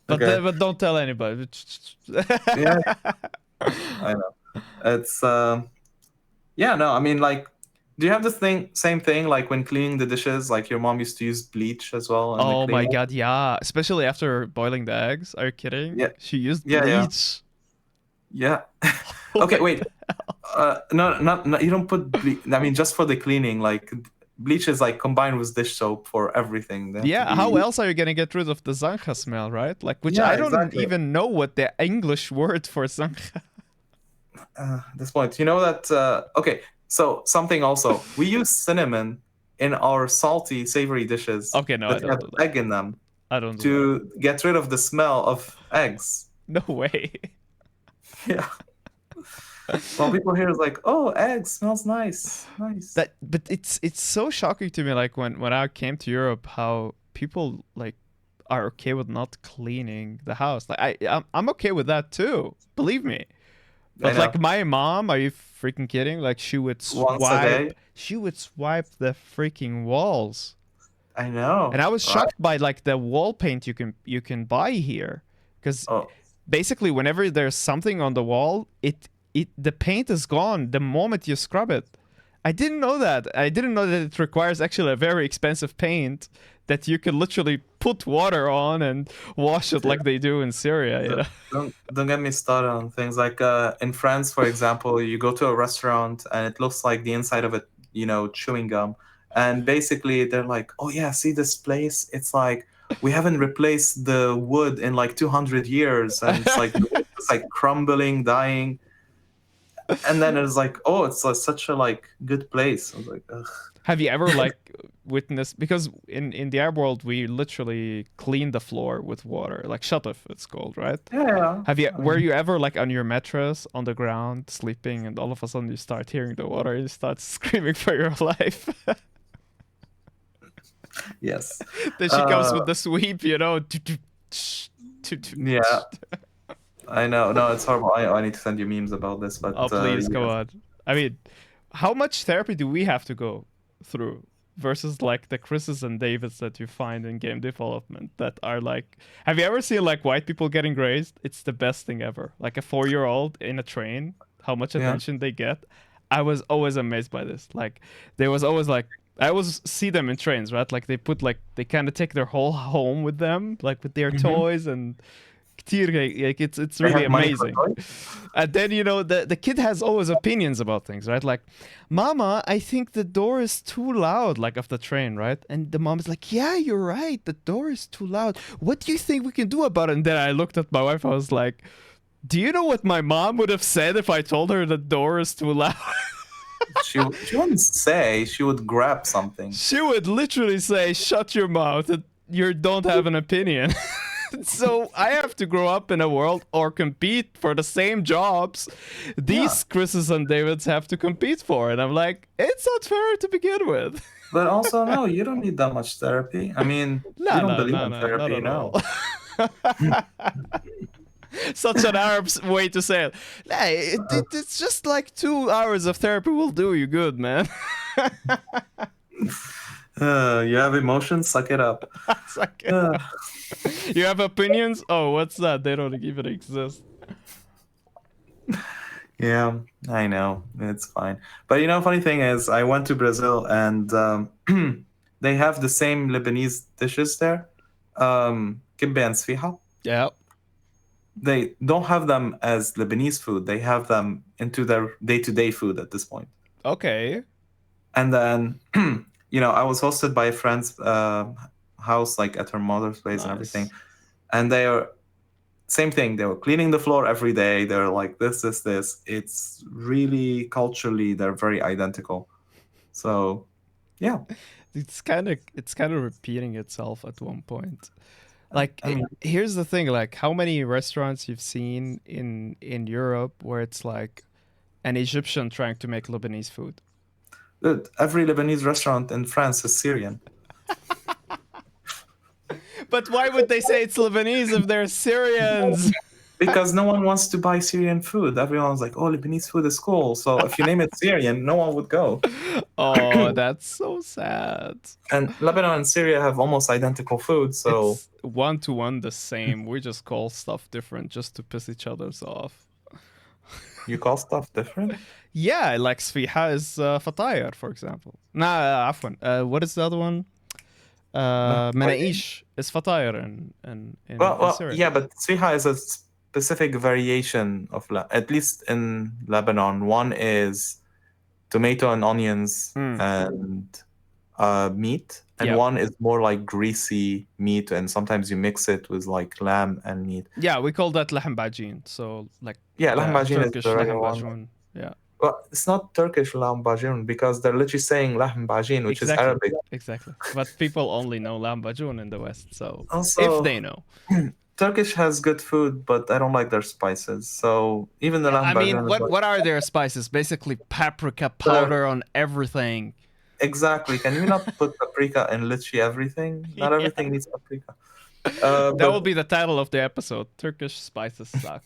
S2: okay.
S1: But don't tell anybody.
S2: Yeah, I know. It's yeah, no, I mean like do you have the same thing like when cleaning the dishes, like your mom used to use bleach as well in the
S1: Oh my
S2: cleaning?
S1: god, yeah. Especially after boiling the eggs. Are you kidding?
S2: Yeah,
S1: She used
S2: yeah, yeah.
S1: bleach.
S2: Yeah. Okay,
S1: What
S2: wait.
S1: the-
S2: No, not you don't put bleach. I mean, just for the cleaning, like bleach is like combined with dish soap for everything. They have to
S1: Yeah, how
S2: be.
S1: else are you gonna get rid of the Zanka smell, right? Like, which
S2: Yeah,
S1: I don't
S2: exactly.
S1: even know what the English word for Zanka.
S2: At this point, you know that. Okay, so something also. We use cinnamon in our salty, savory dishes
S1: Okay, no, I
S2: that
S1: don't
S2: have
S1: do that.
S2: egg in them
S1: I don't do that.
S2: to get rid of the smell of eggs.
S1: No way.
S2: Yeah. Well, people here is like, oh, eggs smells nice, nice.
S1: That, but it's so shocking to me. Like when I came to Europe, how people like are okay with not cleaning the house. Like I'm okay with that too. Believe me.
S2: I
S1: But like
S2: know.
S1: my mom, are you freaking kidding? Like
S2: Once a day.
S1: she would swipe the freaking walls.
S2: I
S1: And
S2: know,
S1: I was
S2: right?
S1: shocked by like the wall paint you can buy here, because
S2: Oh,
S1: basically whenever there's something on the wall, it the paint is gone the moment you scrub it. I didn't know that. I didn't know that it requires actually a very expensive paint that you can literally put water on and wash it
S2: yeah.
S1: like they do in Syria, you
S2: Don't
S1: know.
S2: don't get me started on things like in France, for example, you go to a restaurant and it looks like the inside of it, chewing gum, and basically they're like, "Oh yeah, see this place? It's like we haven't replaced the wood in like 200 years, and it's like the wood is like crumbling, dying." And then it's like, "Oh, it's such a like good place." I was like, Ugh.
S1: Have you ever like witnessed, because in the Arab world we literally clean the floor with water, like shataf it's called, right?
S2: Yeah, yeah.
S1: Have you
S2: I
S1: were
S2: mean,
S1: you ever like on your mattress on the ground sleeping and all of a sudden you start hearing the water and you start screaming for your life?
S2: yes.
S1: Then she comes
S2: Uh,
S1: with the sweep, you know.
S2: yeah. I know. No, it's horrible. I need to send you memes about this, but
S1: Oh please, come
S2: yes.
S1: on. I mean, how much therapy do we have to go through versus like the Chris's and Davids that you find in game development that are like, have you ever seen like white people getting grazed? It's the best thing ever. Like a 4-year-old in a train, how much
S2: Yeah.
S1: attention they get. I was always amazed by this. Like there was always like, I always see them in trains, right? Like they put like they kind of take their whole home with them, like with their
S2: Hmm.
S1: toys and like it's
S2: They
S1: really
S2: have money for
S1: amazing.
S2: toys.
S1: And then the kid has always opinions about things, right? Like, Mama, I think the door is too loud, like of the train, right? And the mom is like, Yeah, you're right. The door is too loud. What do you think we can do about it? And then I looked at my wife. I was like, Do you know what my mom would have said if I told her the door is too loud?
S2: She wouldn't say. She would grab something.
S1: She would literally say, Shut your mouth. You don't have an opinion. So I have to grow up in a world or compete for the same jobs
S2: Yeah,
S1: these Chris's and Davids have to compete for. And I'm like, it's not fair to begin with.
S2: but also no, you don't need that much therapy. I mean, you
S1: No,
S2: don't
S1: no,
S2: believe
S1: no,
S2: in
S1: no, not
S2: therapy,
S1: at all.
S2: no.
S1: Such an Arab way to say it. Hey, it's just like 2 hours of therapy will do you good, man.
S2: You have emotions, suck it up.
S1: It's like,
S2: Uh,
S1: you have opinions? Oh, what's that? They don't even exist.
S2: yeah, I know it's fine. But funny thing is, I went to Brazil and they have the same Lebanese dishes there. Kibbeh and sfiha.
S1: Yeah.
S2: They don't have them as Lebanese food. They have them into their day-to-day food at this point.
S1: Okay.
S2: And then, I was hosted by a friend's house, like at her mother's place and everything.
S1: Nice.
S2: And they are same thing. They were cleaning the floor every day. They're like this. It's really culturally they're very identical. So yeah,
S1: It's kind of repeating itself at one point. Like
S2: I mean,
S1: here's the thing, like how many restaurants you've seen in Europe where it's like an Egyptian trying to make Lebanese food.
S2: dude, every Lebanese restaurant in France is Syrian
S1: But why would they say it's Lebanese if they're Syrians?
S2: because no one wants to buy Syrian food. Everyone's like, oh, Lebanese food is cool. So if you name it Syrian, no one would go.
S1: Oh, that's so sad.
S2: And Lebanon and Syria have almost identical food. So
S1: It's one to one the same. We just call stuff different just to piss each other's off.
S2: you call stuff different?
S1: Yeah, like Sfiha is fatayr, for example. Nah, afwan. What is the other one? Manaish is fatayr in Syria.
S2: Yeah, but Sfiha is a specific variation of, at least in Lebanon. One is tomato and onions
S1: Mm.
S2: and meat, and
S1: Yep.
S2: one is more like greasy meat, and sometimes you mix it with like lamb and meat.
S1: Yeah, we call that lahm bajin. So like
S2: Yeah,
S1: the
S2: lahmacun is
S1: Turkish
S2: the
S1: lahm
S2: regular one.
S1: bajun. Yeah,
S2: Well, it's not Turkish lahmacun because they're literally saying lahmacun, which is
S1: exactly,
S2: Arabic.
S1: exactly. But people only know lahm bajun in the West. So if
S2: Also,
S1: they know,
S2: Turkish has good food, but I don't like their spices. So even the
S1: I mean,
S2: lahmacun is like
S1: what are their spices? Basically, paprika
S2: they're-
S1: powder on everything.
S2: exactly. Can you not put paprika in literally everything? Not
S1: Yeah,
S2: everything needs paprika.
S1: that
S2: But
S1: will be the title of the episode. Turkish spices suck.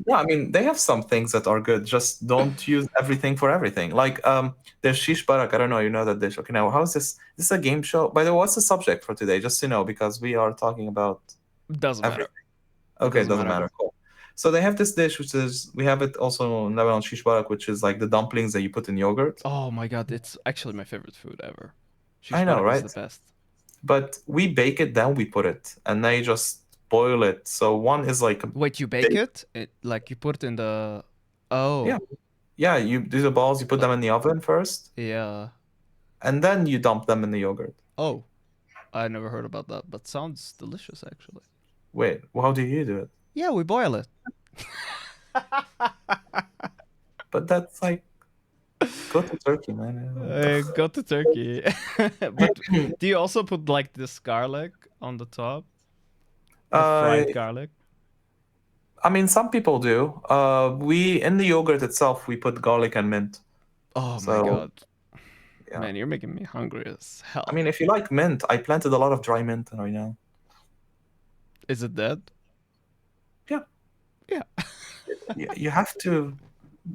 S2: yeah, I mean, they have some things that are good. Just don't use everything for everything. Like there's shish barak. I don't know. You know that dish? Okay, now how is this? This is a game show. By the way, what's the subject for today? Just to know, because we are talking about
S1: Doesn't matter.
S2: everything. Okay, it
S1: Doesn't
S2: doesn't
S1: matter.
S2: matter. Cool. So they have this dish, which is we have it also in Lebanon shish barak, which is like the dumplings that you put in yogurt.
S1: Oh my god, it's actually my favorite food ever. Shish
S2: I know,
S1: barak is
S2: right?
S1: the best.
S2: But we bake it, then we put it, and they just boil it. So one is like a
S1: Wait, you bake
S2: bake.
S1: it? Like you put it in the. Oh,
S2: Yeah, yeah. You do the balls, you put
S1: like
S2: them in the oven first,
S1: yeah.
S2: and then you dump them in the yogurt.
S1: Oh, I never heard about that, but sounds delicious actually.
S2: Wait, well, how do you do it?
S1: Yeah, we boil it.
S2: But that's like go to Turkey, man.
S1: Go to Turkey. But do you also put like this garlic on the top? The
S2: Uh,
S1: fried garlic?
S2: I mean, some people do. We in the yogurt itself we put garlic and mint.
S1: Oh my
S2: So
S1: god.
S2: yeah,
S1: Man, you're making me hungry as
S2: I
S1: hell.
S2: mean, if you like mint, I planted a lot of dry mint right now.
S1: Is it dead?
S2: Yeah,
S1: Yeah.
S2: you have to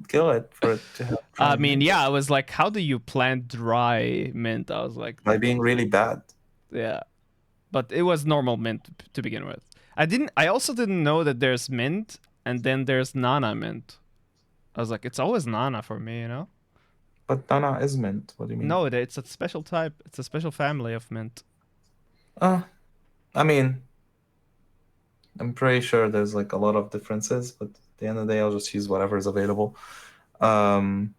S2: kill it for it to have dry
S1: I mean,
S2: mint
S1: yeah, I was like, how do you plant dry mint? I was like,
S2: by being really bad.
S1: yeah. But it was normal mint to begin with. I also didn't know that there's mint and then there's Nana mint. I was like, it's always Nana for me, you know?
S2: But Nana is mint. What do you mean?
S1: No, it's a special type. It's a special family of mint.
S2: Uh, I mean, I'm pretty sure there's like a lot of differences, but at the end of the day, I'll just use whatever is available. Um,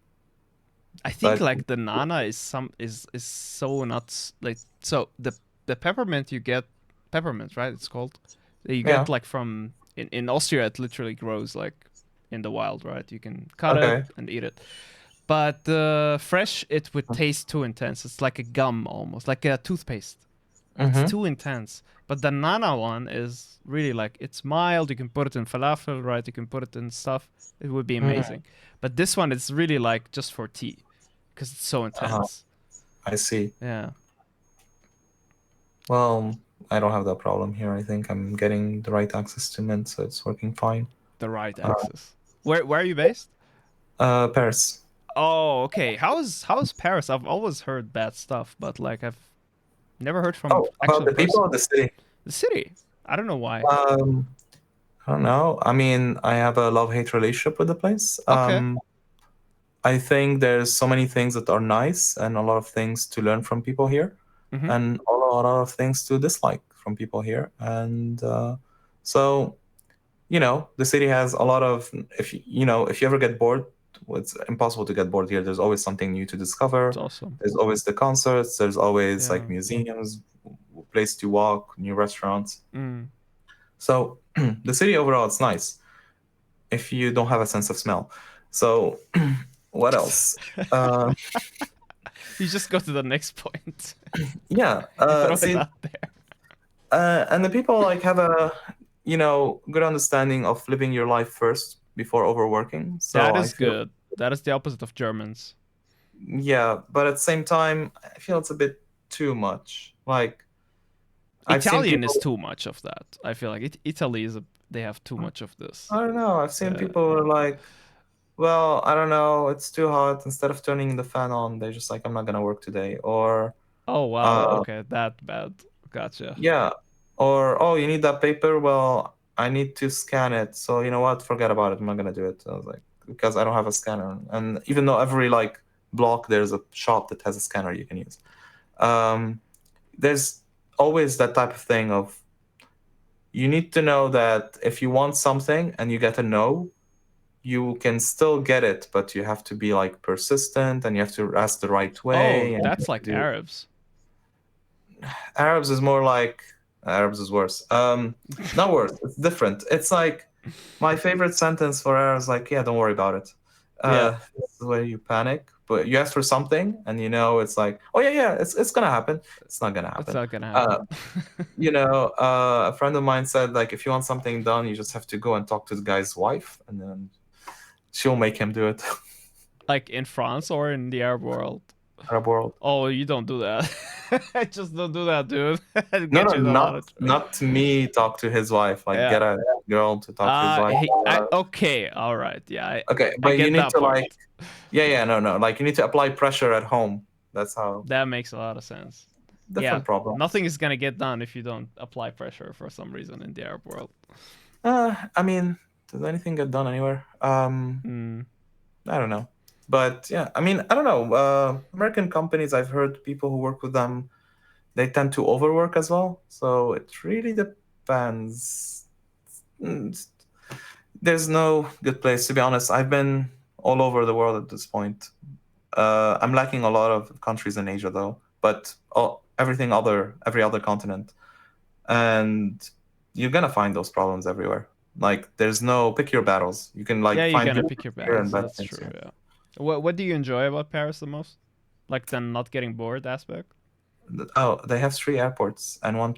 S1: I think
S2: but
S1: like the Nana is so nuts. Like so the peppermint you get peppermint, right? It's called. You get
S2: yeah,
S1: like from in Austria it literally grows like in the wild, right? You can cut it
S2: okay.
S1: and eat it. But fresh it would taste too intense. It's like a gum almost, like a toothpaste. It's
S2: Mm-hmm.
S1: too intense. But the Nana one is really like it's mild. You can put it in falafel, right? You can put it in stuff. It would be
S2: Mm-hmm.
S1: amazing. But this one is really like just for tea because it's so
S2: Uh-huh.
S1: intense.
S2: I see.
S1: Yeah,
S2: Well, I don't have that problem here. I think I'm getting the right access to mint, so it's working fine.
S1: the right
S2: Uh,
S1: axis. Where are you based?
S2: Paris.
S1: Oh, okay. How's Paris? I've always heard bad stuff, but like I've never heard from
S2: Oh, about
S1: actual
S2: the people
S1: person.
S2: of the city.
S1: The city. I don't know why.
S2: Um, I don't know. I mean, I have a love-hate relationship with the place.
S1: Okay.
S2: I think there's so many things that are nice and a lot of things to learn from people here,
S1: Mm-hmm.
S2: and a lot of things to dislike from people here. And so, the city has a lot of, if you ever get bored, well, it's impossible to get bored here. There's always something new to
S1: It's
S2: discover.
S1: awesome.
S2: There's always the concerts. There's always like
S1: Yeah.
S2: museums, place to walk, new restaurants.
S1: Mm.
S2: So The city overall, it's nice if you don't have a sense of smell. So, what else? Uh,
S1: You just go to the next point.
S2: yeah.
S1: You throw it
S2: See,
S1: out there.
S2: and the people like have a, good understanding of living your life first before overworking.
S1: That
S2: So I
S1: is
S2: feel,
S1: good. That is the opposite of Germans.
S2: yeah, but at the same time, I feel it's a bit too much. Like I've seen
S1: Italian is
S2: people.
S1: too much of that. I feel like Italy is they have too much of this.
S2: I don't know. I've seen
S1: Yeah.
S2: people who are like, well, I don't know, it's too hot. Instead of turning the fan on, they're just like, I'm not gonna work today. Or,
S1: Oh wow.
S2: uh,
S1: Okay, that bad. Gotcha.
S2: yeah. Or, oh, you need that paper? Well, I need to scan it. So you know what? Forget about it. I'm not gonna do it. I was like, because I don't have a scanner. And even though every like block there's a shop that has a scanner you can use. Um, there's always that type of thing of you need to know that if you want something and you get a no, you can still get it, but you have to be like persistent and you have to ask the right
S1: Oh,
S2: way and you
S1: that's
S2: have to
S1: like
S2: do.
S1: Arabs.
S2: Arabs is more like Arabs is worse. Not worse. It's different. It's like my favorite sentence for Arabs, like, yeah, don't worry about it.
S1: Yeah,
S2: This is where you panic, but you ask for something and it's like, oh yeah, yeah, it's gonna happen. It's not gonna
S1: it's
S2: happen.
S1: not gonna
S2: Uh,
S1: happen.
S2: a friend of mine said like if you want something done, you just have to go and talk to the guy's wife, and then she'll make him do it.
S1: Like in France or in the Arab world.
S2: Arab world.
S1: Oh, you don't do that. Just don't do that, dude. It'll
S2: No,
S1: get
S2: no,
S1: you in a lot of
S2: not me talk to his wife. Like
S1: yeah.
S2: get a girl to talk to his wife.
S1: Okay, all right. Yeah,
S2: Okay,
S1: I
S2: but you
S1: get
S2: need
S1: that
S2: to like,
S1: part.
S2: yeah, yeah, no, no. Like you need to apply pressure at home. That's how
S1: That makes a lot of sense. Yeah,
S2: different problems.
S1: nothing is gonna get done if you don't apply pressure for some reason in the Arab world.
S2: I mean, does anything get done anywhere?
S1: Mm.
S2: I don't know. But yeah, I mean, I don't know. American companies, I've heard people who work with them, they tend to overwork as well. So it really depends. Mm, There's no good place, to be honest. I've been all over the world at this point. I'm lacking a lot of countries in Asia, though, but every other continent. And you're gonna find those problems everywhere. Like, there's no pick your battles. You can like
S1: Yeah, you're
S2: find
S1: gonna
S2: good
S1: pick your
S2: things here and
S1: battles.
S2: bad
S1: That's
S2: things
S1: true.
S2: here.
S1: Yeah. What do you enjoy about Paris the most? Like the not getting bored aspect.
S2: Oh, they have three airports and one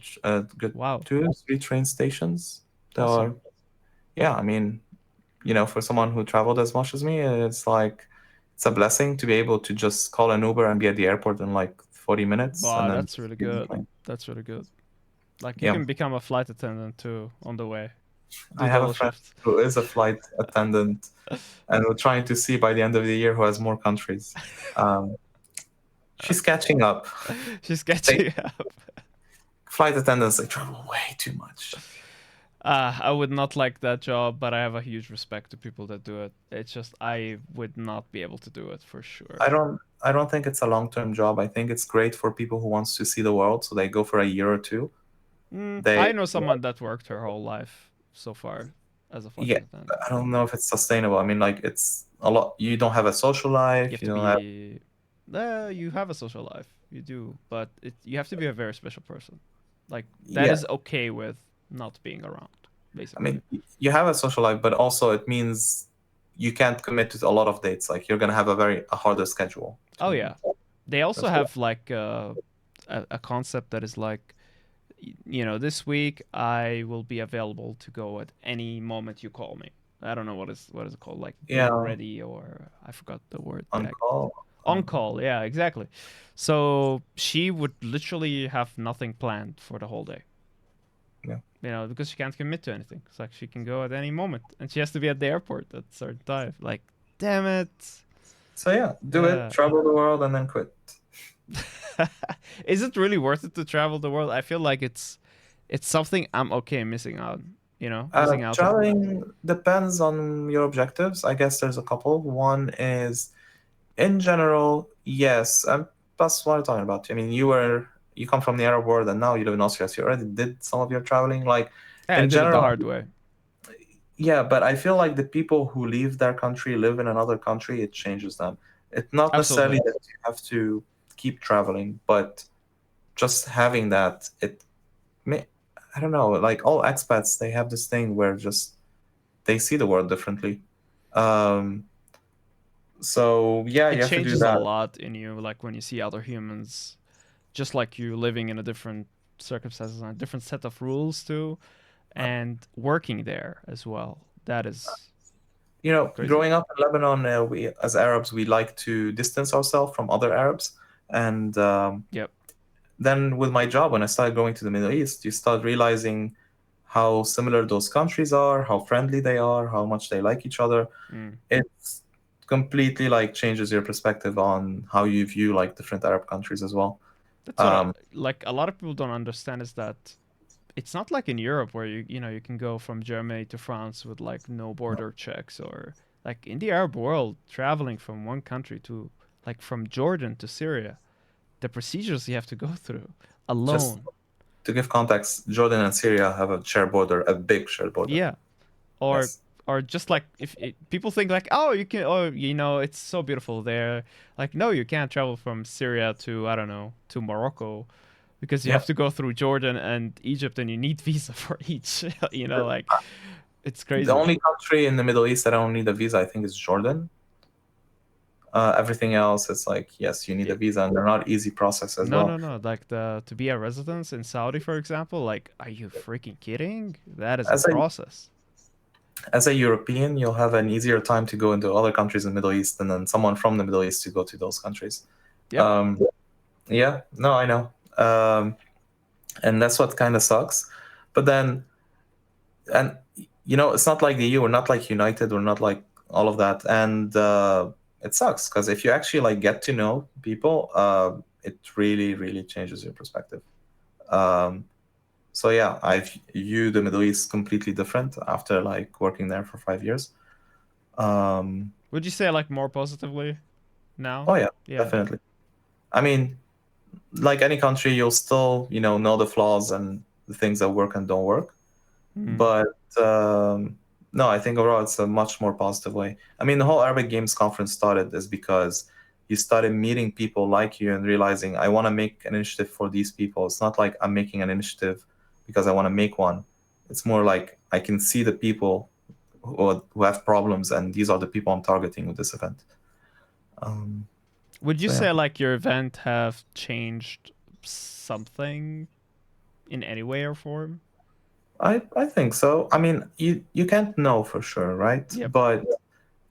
S2: good
S1: Wow,
S2: two, three train stations. There are,
S1: awesome.
S2: yeah. I mean, for someone who traveled as much as me, it's like it's a blessing to be able to just call an Uber and be at the airport in like 40 minutes and
S1: Wow,
S2: then
S1: that's
S2: just
S1: really
S2: get the
S1: good.
S2: train.
S1: That's really good. Like you
S2: Yeah,
S1: can become a flight attendant too on the way.
S2: I
S1: Do
S2: have a
S1: double
S2: friend
S1: shifts.
S2: who is a flight attendant, and we're trying to see by the end of the year who has more countries. Um, she's catching up.
S1: She's
S2: They
S1: catching up.
S2: flight attendants they travel way too much.
S1: I would not like that job, but I have a huge respect to people that do it. It's just I would not be able to do it for sure.
S2: I don't think it's a long-term job. I think it's great for people who wants to see the world, so they go for a year or two. They
S1: I know someone that worked her whole life so far as a flight
S2: Yeah,
S1: attendant.
S2: I don't know if it's sustainable. I mean, like it's a lot. You don't have a social
S1: You have
S2: life. You
S1: to
S2: don't have.
S1: be. You have a social life. You do, but you have to be a very special person. Like that
S2: Yeah,
S1: is okay with not being around,
S2: I
S1: basically.
S2: mean, you have a social life, but also it means you can't commit to a lot of dates. Like you're gonna have a harder schedule
S1: Oh
S2: to.
S1: yeah, they also
S2: That's what.
S1: have like a concept that is like, this week I will be available to go at any moment you call me. I don't know what is it called, like be
S2: Yeah,
S1: ready, or I forgot the word.
S2: on call.
S1: On call, yeah, exactly. So she would literally have nothing planned for the whole day.
S2: Yeah.
S1: Because she can't commit to anything. It's like she can go at any moment, and she has to be at the airport at a certain time. Like, damn it.
S2: So yeah, do it.
S1: Yeah.
S2: Travel the world and then quit.
S1: Is it really worth it to travel the world? I feel like it's something I'm okay missing out. Missing out on.
S2: Traveling depends on your objectives. I guess there's a couple. One is in general, yes. That's what I'm talking about. I mean, you come from the Arab world and now you live in Austria, so you already did some of your traveling. Like
S1: Yeah, I
S2: in
S1: did it the
S2: general,
S1: hard way.
S2: yeah. But I feel like the people who leave their country, live in another country, it changes them. It's not necessarily
S1: Absolutely.
S2: that you have to keep traveling, but just having that, it may. I don't know, like all expats, they have this thing where just they see the world differently. Um, so yeah,
S1: It
S2: you have to do
S1: changes a
S2: that.
S1: lot in you, like when you see other humans, just like you living in a different circumstances and a different set of rules too, and working there as well. That is
S2: You know,
S1: crazy.
S2: growing up in Lebanon, we as Arabs we like to distance ourselves from other Arabs, and
S1: Yep.
S2: then with my job, when I started going to the Middle East, you start realizing how similar those countries are, how friendly they are, how much they like each other.
S1: Mm.
S2: It's completely like changes your perspective on how you view like different Arab countries as well.
S1: That's what
S2: Um,
S1: like a lot of people don't understand is that it's not like in Europe where you can go from Germany to France with like no border checks, or like in the Arab world traveling from one country to like from Jordan to Syria, the procedures you have to go through
S2: just
S1: alone.
S2: to give context, Jordan and Syria have a shared border, a big shared border.
S1: Yeah. or
S2: Yes.
S1: or just like if people think like, oh, you can, oh, it's so beautiful there, like, no, you can't travel from Syria to, I don't know, to Morocco, because you
S2: Yeah.
S1: have to go through Jordan and Egypt and you need visa for each. Like, it's
S2: The
S1: crazy.
S2: only country in the Middle East that I don't need a visa, I think, is Jordan. Everything else, it's like, yes, you need
S1: Yeah.
S2: a visa, and they're not easy process as
S1: No,
S2: well.
S1: no, no, like the to be a resident in Saudi, for example, like, are you freaking kidding? That is a
S2: As a
S1: process.
S2: as a European, you'll have an easier time to go into other countries in the Middle East than then someone from the Middle East to go to those countries.
S1: Yep.
S2: Um, yeah, no, I know, and that's what kind of sucks. But then, and it's not like the EU. We're not like united. We're not like all of that, and it sucks because if you actually like get to know people, it really, really changes your perspective. Um, so yeah, I view the Middle East completely different after like working there for 5 years. Um,
S1: Would you say like more positively now?
S2: oh yeah,
S1: Yeah.
S2: definitely. I mean, like any country, you'll still know the flaws and the things that work and don't work.
S1: Mm.
S2: But no, I think overall it's a much more positive way. I mean, the whole Arabic Games conference started is because you started meeting people like you and realizing I want to make an initiative for these people. It's not like I'm making an initiative because I want to make one. It's more like I can see the people who have problems, and these are the people I'm targeting with this event. Um,
S1: Would you
S2: so yeah.
S1: say like your event have changed something in any way or form?
S2: I think so. I mean, you can't know for sure, right?
S1: Yep.
S2: But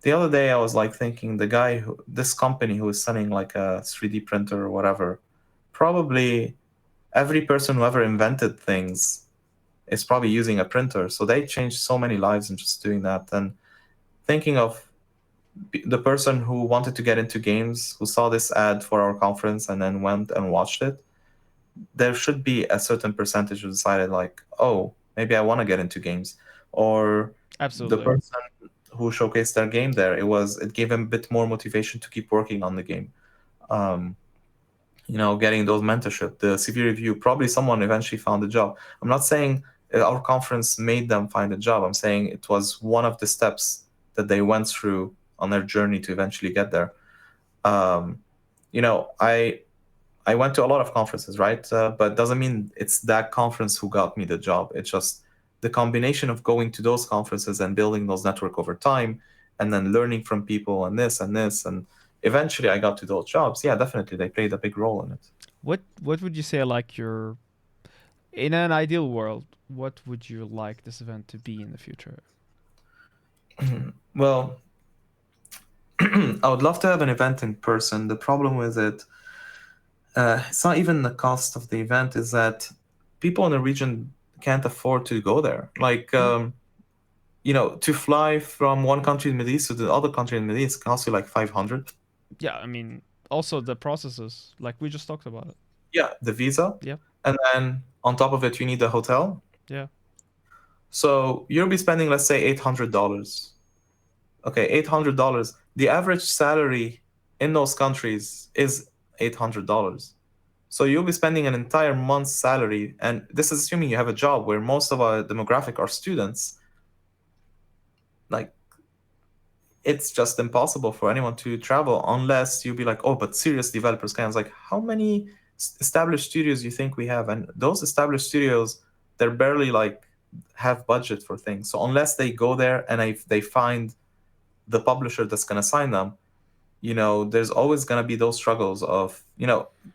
S2: the other day I was like thinking this company who is selling like a 3D printer or whatever, probably every person who ever invented things is probably using a printer. So they changed so many lives in just doing that. And thinking of the person who wanted to get into games, who saw this ad for our conference and then went and watched it, there should be a certain percentage who decided like, oh, maybe I want to get into games. Or the
S1: Absolutely.
S2: person who showcased their game there, it gave him a bit more motivation to keep working on the game. Um, getting those mentorship, the CV review, probably someone eventually found a job. I'm not saying our conference made them find a job. I'm saying it was one of the steps that they went through on their journey to eventually get there. Um, I went to a lot of conferences, right? But doesn't mean it's that conference who got me the job. It's just the combination of going to those conferences and building those network over time, and then learning from people and this and this, and eventually I got to those jobs. Yeah, definitely, they played a big role in it.
S1: What would you say like your, in an ideal world, what would you like this event to be in the future?
S2: Well, I would love to have an event in person. The problem with it, it's not even the cost of the event, is that people in the region can't afford to go there. Like,
S1: Mm.
S2: to fly from one country in the Middle East to the other country in the Middle East costs you like 500.
S1: Yeah, I mean, also the processes, like we just talked about it.
S2: Yeah, the visa.
S1: Yeah.
S2: And then on top of it, you need the hotel.
S1: Yeah.
S2: So you'll be spending, let's say, $800. Okay, $800. The average salary in those countries is $800. So you'll be spending an entire month's salary. And this is assuming you have a job where most of our demographic are students. Like, it's just impossible for anyone to travel unless you be like, oh, but serious developers can. It's like, how many established studios you think we have? And those established studios, they're barely like have budget for things. So unless they go there and if they find the publisher that's going to sign them, there's always going to be those struggles of,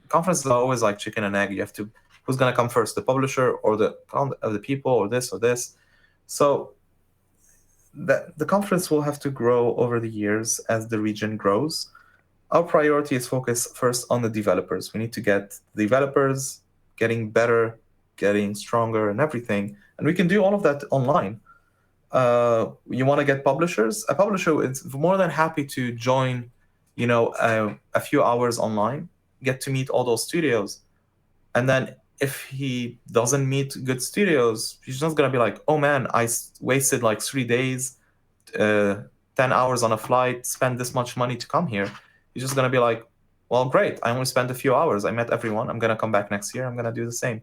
S2: conferences are always like chicken and egg. You have to, who's going to come first, the publisher or the people or this or this. So the conference will have to grow over the years as the region grows. Our priority is focus first on the developers. We need to get developers getting better, getting stronger, and everything. And we can do all of that online. You want to get publishers? A publisher is more than happy to join, a few hours online, get to meet all those studios. And then if he doesn't meet good studios, he's just going to be like, oh man, wasted like 3 days, uh, 10 hours on a flight, spend this much money to come here. He's just going to be like, well, great. I only spent a few hours. I met everyone. I'm going to come back next year. I'm going to do the same.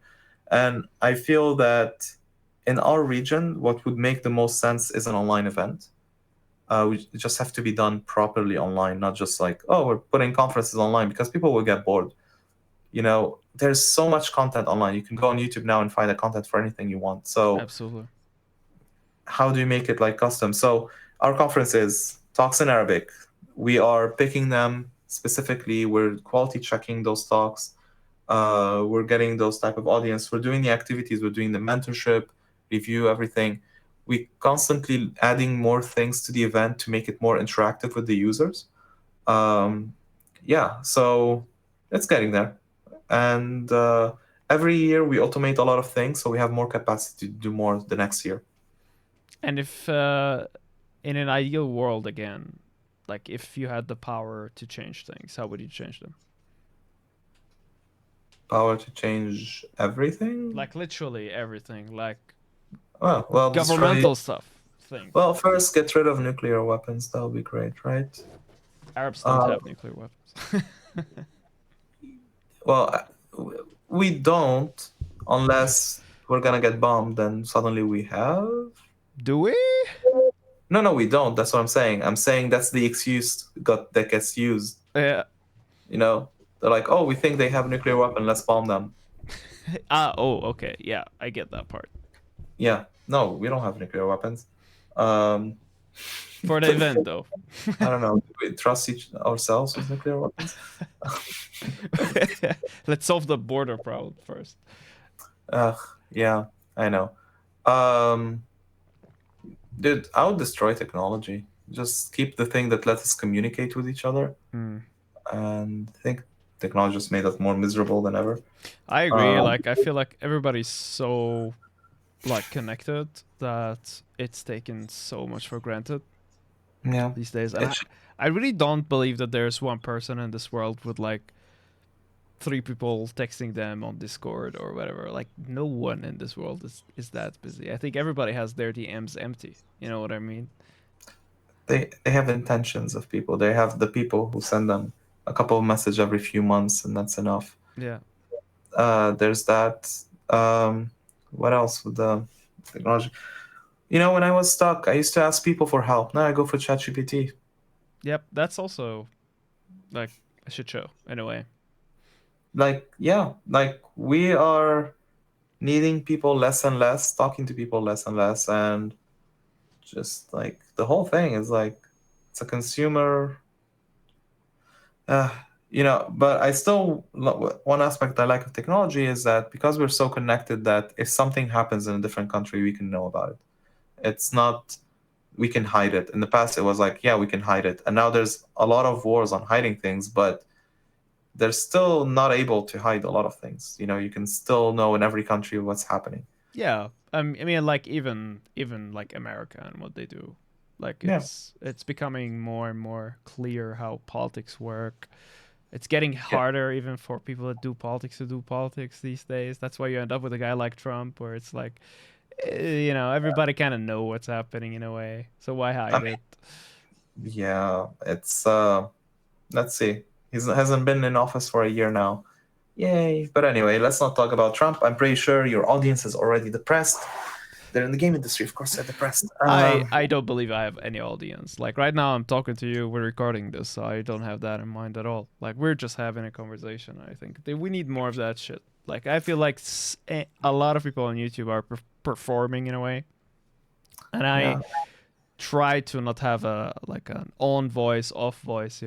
S2: And I feel that in our region, what would make the most sense is an online event. We just have to be done properly online, not just like, oh, we're putting conferences online, because people will get bored. There's so much content online. You can go on YouTube now and find the content for anything you want. So
S1: Absolutely.
S2: how do you make it like custom? So our conference is talks in Arabic. We are picking them specifically. We're quality checking those talks. We're getting those type of audience. We're doing the activities. We're doing the mentorship, review, everything. We constantly adding more things to the event to make it more interactive with the users. Um, yeah, so it's getting there. And every year we automate a lot of things, so we have more capacity to do more the next year.
S1: And if in an ideal world again, like if you had the power to change things, how would you change them?
S2: Power to change everything?
S1: Like literally everything, like
S2: Well, destroy.
S1: governmental stuff. Think
S2: Well, first get rid of nuclear weapons. That would be great, right?
S1: Arabs don't
S2: Uh,
S1: have nuclear weapons.
S2: well, we don't, unless we're gonna get bombed. Then suddenly we have.
S1: Do we?
S2: No, no, we don't. That's what I'm saying. I'm saying that's the excuse that gets used.
S1: Yeah.
S2: You know, they're like, oh, we think they have a nuclear weapon. Let's bomb them.
S1: Oh, okay. Yeah, I get that part.
S2: Yeah, no, we don't have nuclear weapons. Um,
S1: For the event, though.
S2: I don't know. Do we trust ourselves with nuclear weapons?
S1: Let's solve the border problem first.
S2: Ugh, yeah, I know. Um, Dude, I would destroy technology. Just keep the thing that lets us communicate with each other,
S1: Mm.
S2: and I think technology just made us more miserable than ever.
S1: I agree.
S2: Um,
S1: Like, I feel like everybody's so like connected that it's taken so much for granted
S2: yeah,
S1: these days, and
S2: it
S1: I really don't believe that there's one person in this world with like 3 people texting them on Discord or whatever. Like, no one in this world is that busy. I think everybody has their DMs empty. You know what I mean?
S2: they have intentions of people. They have the people who send them a couple of messages every few months, and that's enough.
S1: Yeah.
S2: There's that. What else with the technology? When I was stuck, I used to ask people for help. Now I go for ChatGPT.
S1: Yep. That's also like a shit show in a way.
S2: Like, yeah, like we are needing people less and less, talking to people less and less, and just like the whole thing is like it's a consumer. Uh, but I still one aspect I like of technology is that because we're so connected that if something happens in a different country, we can know about it. It's not we can hide it. In the past, it was like, yeah, we can hide it, and now there's a lot of wars on hiding things, but they're still not able to hide a lot of things. You can still know in every country what's happening.
S1: Yeah. I mean, like even like America and what they do. Like
S2: Yeah.
S1: it's becoming more and more clear how politics work. It's getting
S2: Yeah.
S1: harder even for people that do politics to do politics these days. That's why you end up with a guy like Trump, where it's like, everybody kind of know what's happening in a way. So why
S2: I
S1: hide
S2: mean,
S1: it?
S2: yeah, it's let's see. He hasn't been in office for a year now. Yay. But anyway, let's not talk about Trump. I'm pretty sure your audience is already depressed. They're in the game industry, of course, they're depressed.
S1: I don't believe I have any audience. Like right now, I'm talking to you. We're recording this, so I don't have that in mind at all. Like we're just having a conversation. I think we need more of that shit. Like I feel like a lot of people on YouTube are performing in a way, and I
S2: Yeah.
S1: try to not have a like an on voice, off voice.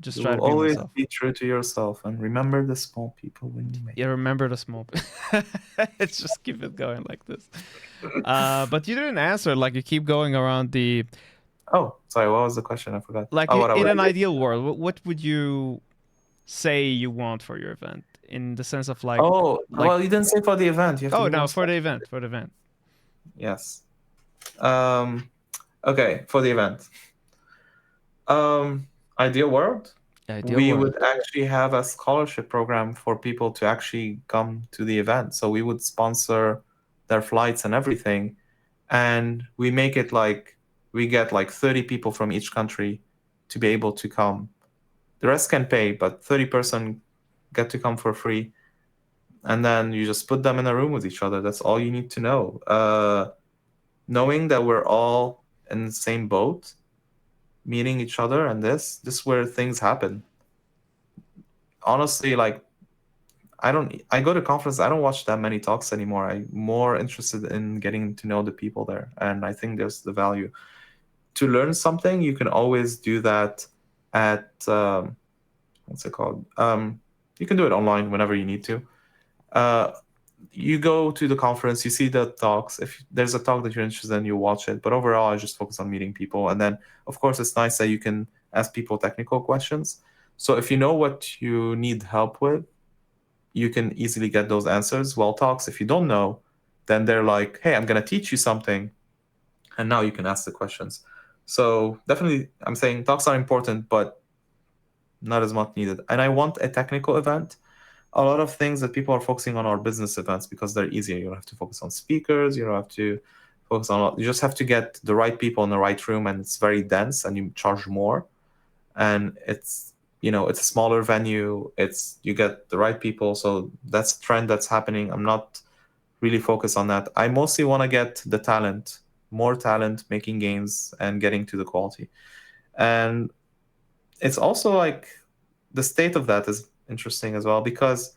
S1: Just
S2: You
S1: try
S2: will
S1: to be
S2: always
S1: myself.
S2: be true to yourself and remember the small people when you make
S1: Yeah, remember the small. It's just keep it going like this.
S2: it.
S1: But you didn't answer. Like you keep going around the
S2: Oh, sorry, what was the question? I forgot.
S1: like
S2: Oh, what I
S1: in
S2: would
S1: an ideal world. What would you say you want for your event in the sense of
S2: Oh,
S1: like
S2: well, you didn't say for the event. You have to
S1: oh
S2: be more
S1: no for the
S2: specific.
S1: event for the event.
S2: Yes. Um, okay, for the event. Um, Ideal world,
S1: Ideal
S2: we
S1: world.
S2: would actually have a scholarship program for people to actually come to the event. So we would sponsor their flights and everything, and we make it like we get like 30 people from each country to be able to come. The rest can pay, but 30% get to come for free. And then you just put them in a room with each other. That's all you need to know. Knowing that we're all in the same boat, meeting each other, and this is where things happen. Honestly, like I go to conference, I don't watch that many talks anymore. I'm more interested in getting to know the people there, and I think there's the value. To learn something, you can always do that at what's it called? You can do it online whenever you need to. Uh, you go to the conference, you see the talks. If there's a talk that you're interested in, you watch it. But overall, I just focus on meeting people. And then, of course, it's nice that you can ask people technical questions. So if you know what you need help with, you can easily get those answers. Well, talks, if you don't know, then they're like, hey, I'm going to teach you something. And now you can ask the questions. So definitely, I'm saying talks are important, but not as much needed. And I want a technical event. A lot of things that people are focusing on are business events because they're easier. You don't have to focus on speakers. You don't have to focus on. You just have to get the right people in the right room, and it's very dense, and you charge more. And it's a smaller venue. It's you get the right people, so that's a trend that's happening. I'm not really focused on that. I mostly want to get the talent, more talent, making games and getting to the quality. And it's also like the state of that is interesting as well because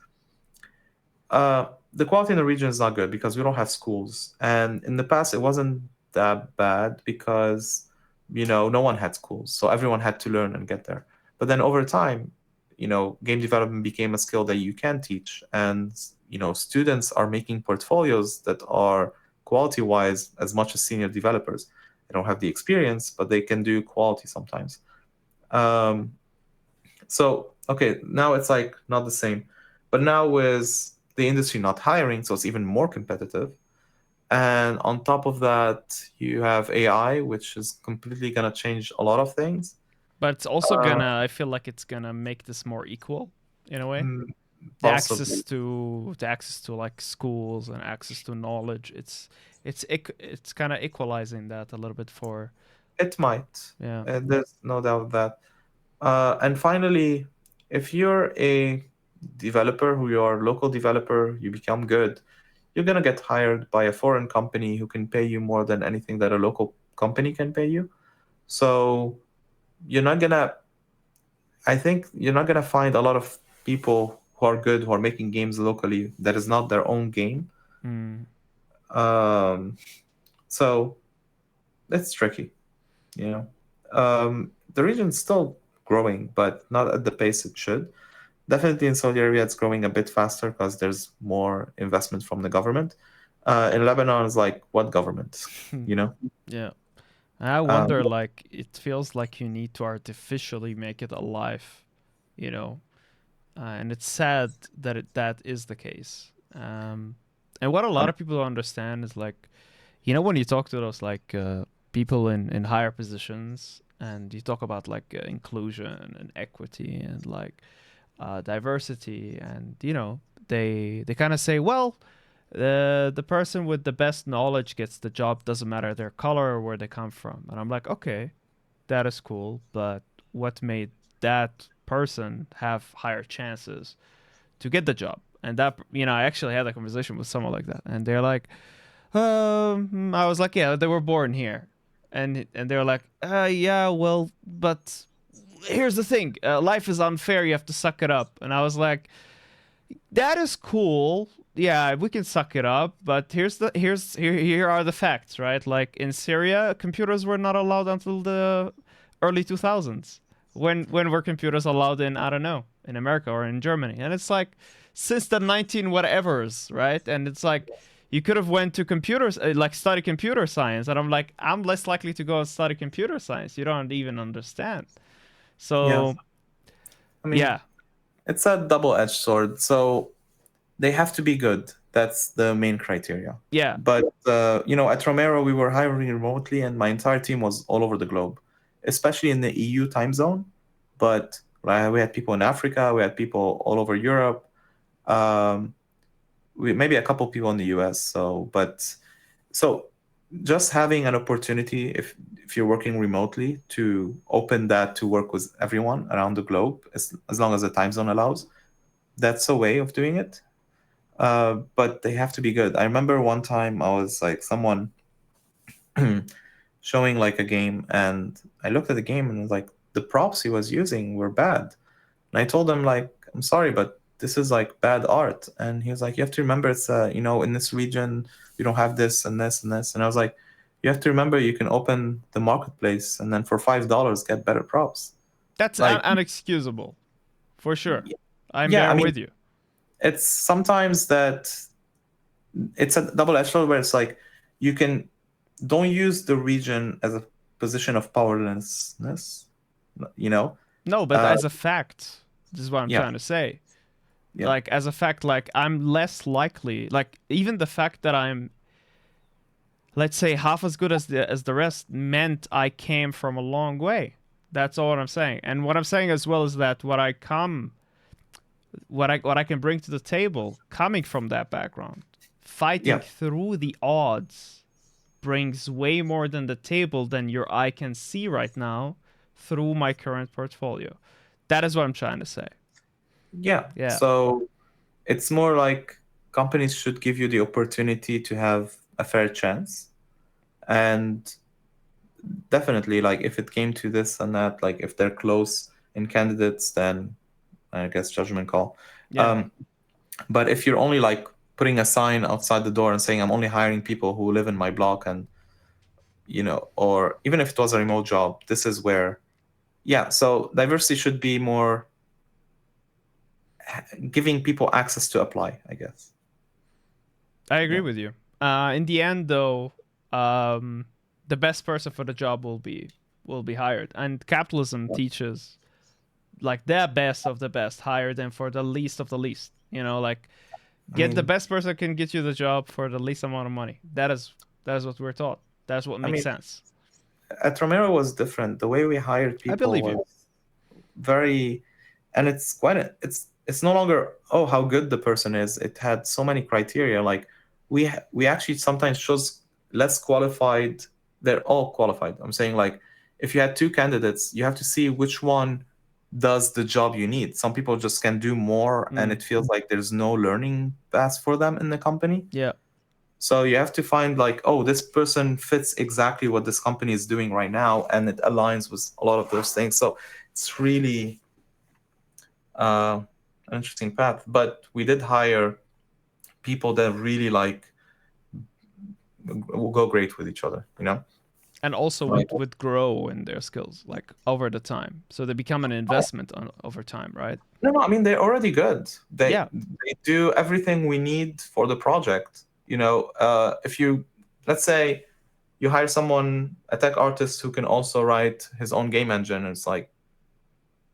S2: the quality in the region is not good because we don't have schools. And in the past, it wasn't that bad because, no one had schools. So everyone had to learn and get there. But then over time, game development became a skill that you can teach. And, students are making portfolios that are quality wise as much as senior developers. They don't have the experience, but they can do quality sometimes. Um, so, okay, now it's like not the same. But now with the industry not hiring, so it's even more competitive. And on top of that, you have AI, which is completely going to change a lot of things.
S1: But it's also
S2: Uh,
S1: gonna. I feel like it's gonna make this more equal in a way.
S2: mm,
S1: The
S2: Possibly.
S1: access to like schools and access to knowledge. It's kind of equalizing that a little bit for
S2: It might.
S1: yeah.
S2: There's no doubt of that. And finally, if you're a developer who you are local developer, you become good, you're gonna get hired by a foreign company who can pay you more than anything that a local company can pay you. So you're not gonna, I think you're not gonna find a lot of people who are good who are making games locally that is not their own game.
S1: Mm.
S2: Um, so it's tricky, you know. The region's still growing, but not at the pace it should. Definitely in Saudi Arabia, it's growing a bit faster because there's more investment from the government. In Lebanon, it's like, what government? You know?
S1: Yeah. I
S2: Um,
S1: wonder, like, it feels like you need to artificially make it alive, you know, and it's sad that that is the case. And what a lot
S2: um,
S1: of people don't understand is like, when you talk to those like people in higher positions, and you talk about like inclusion and equity and like diversity, and they kind of say, well, the person with the best knowledge gets the job, doesn't matter their color or where they come from. And I'm like, okay, that is cool, but what made that person have higher chances to get the job? And that, I actually had a conversation with someone like that, and they're like, I was like, yeah, they were born here, and they're like, yeah, well, but here's the thing, life is unfair, you have to suck it up. And I was like, That is cool. Yeah, we can suck it up, but here are the facts, right? Like in Syria, computers were not allowed until the early 2000s. When were computers allowed in, I don't know, in America or in Germany? And it's like since the 19 whatevers, right? And it's like you could have went to computers like study computer science, and I'm like I'm less likely to go and study computer science. You don't even understand.
S2: Yeah,
S1: So,
S2: I mean,
S1: yeah.
S2: it's a double-edged sword. So they have to be good. That's the main criteria.
S1: Yeah.
S2: But at Romero, we were hiring remotely, and my entire team was all over the globe, especially in the EU time zone. But we had people in Africa, we had people all over Europe, um, maybe a couple people in the US. So just having an opportunity, if you're working remotely, to open that to work with everyone around the globe, as long as the time zone allows, that's a way of doing it. But they have to be good. I remember one time I was like someone showing like a game, and I looked at the game and was like, the props he was using were bad. And I told him like, I'm sorry, but this is like bad art. And he was like, you have to remember it's in this region we don't have this and this and this. And I was like, you have to remember you can open the marketplace and then for $5 get better props.
S1: That's
S2: Like,
S1: unexcusable, for sure. I'm
S2: yeah, I
S1: there
S2: mean,
S1: with you.
S2: it's sometimes that it's a double-edged sword where it's like you can don't use the region as a position of powerlessness, you know.
S1: No, but
S2: uh
S1: as a fact, this is what I'm
S2: yeah,
S1: trying to say.
S2: yeah,
S1: Like, as a fact, like, I'm less likely, like, even the fact that I'm, let's say, half as good as the rest meant I came from a long way. That's all what I'm saying. And what I'm saying as well is that what I can bring to the table, coming from that background, fighting
S2: yeah,
S1: through the odds, brings way more than the table than your eye can see right now through my current portfolio. That is what I'm trying to say.
S2: yeah.
S1: Yeah,
S2: So it's more like companies should give you the opportunity to have a fair chance. And definitely, like, if it came to this and that, like, if they're close in candidates, then I guess judgment call.
S1: yeah.
S2: um but if you're only like putting a sign outside the door and saying I'm only hiring people who live in my block, and or even if it was a remote job, this is where, yeah, so diversity should be more giving people access to apply, I guess.
S1: I agree
S2: Yeah.
S1: with you. In the end, though, um, the best person for the job will be hired, and capitalism teaches like the best of the best hire them for the least of the least. Like
S2: I
S1: get the
S2: mean,
S1: best person can get you the job for the least amount of money. That is what we're taught. That's what
S2: I
S1: makes
S2: mean,
S1: sense.
S2: at Romero was different. The way we hired
S1: I
S2: people
S1: believe you.
S2: was very, and it's quite it's no longer, oh, how good the person is. It had so many criteria. Like we actually sometimes chose less qualified. They're all qualified. I'm saying, like, if you had two candidates, you have to see which one does the job you need. Some people just can do more, and
S1: Mm,
S2: it feels like there's no learning path for them in the company.
S1: yeah,
S2: So you have to find, like, oh, this person fits exactly what this company is doing right now, and it aligns with a lot of those things. So it's really uh, an interesting path. But we did hire people that really like will go great with each other.
S1: and also
S2: Like,
S1: would grow in their skills like over the time, so they become an investment over time, right?
S2: no, no, I mean, they're already good. They
S1: Yeah.
S2: they do everything we need for the project. If you, let's say, you hire someone, a tech artist who can also write his own game engine, and it's like,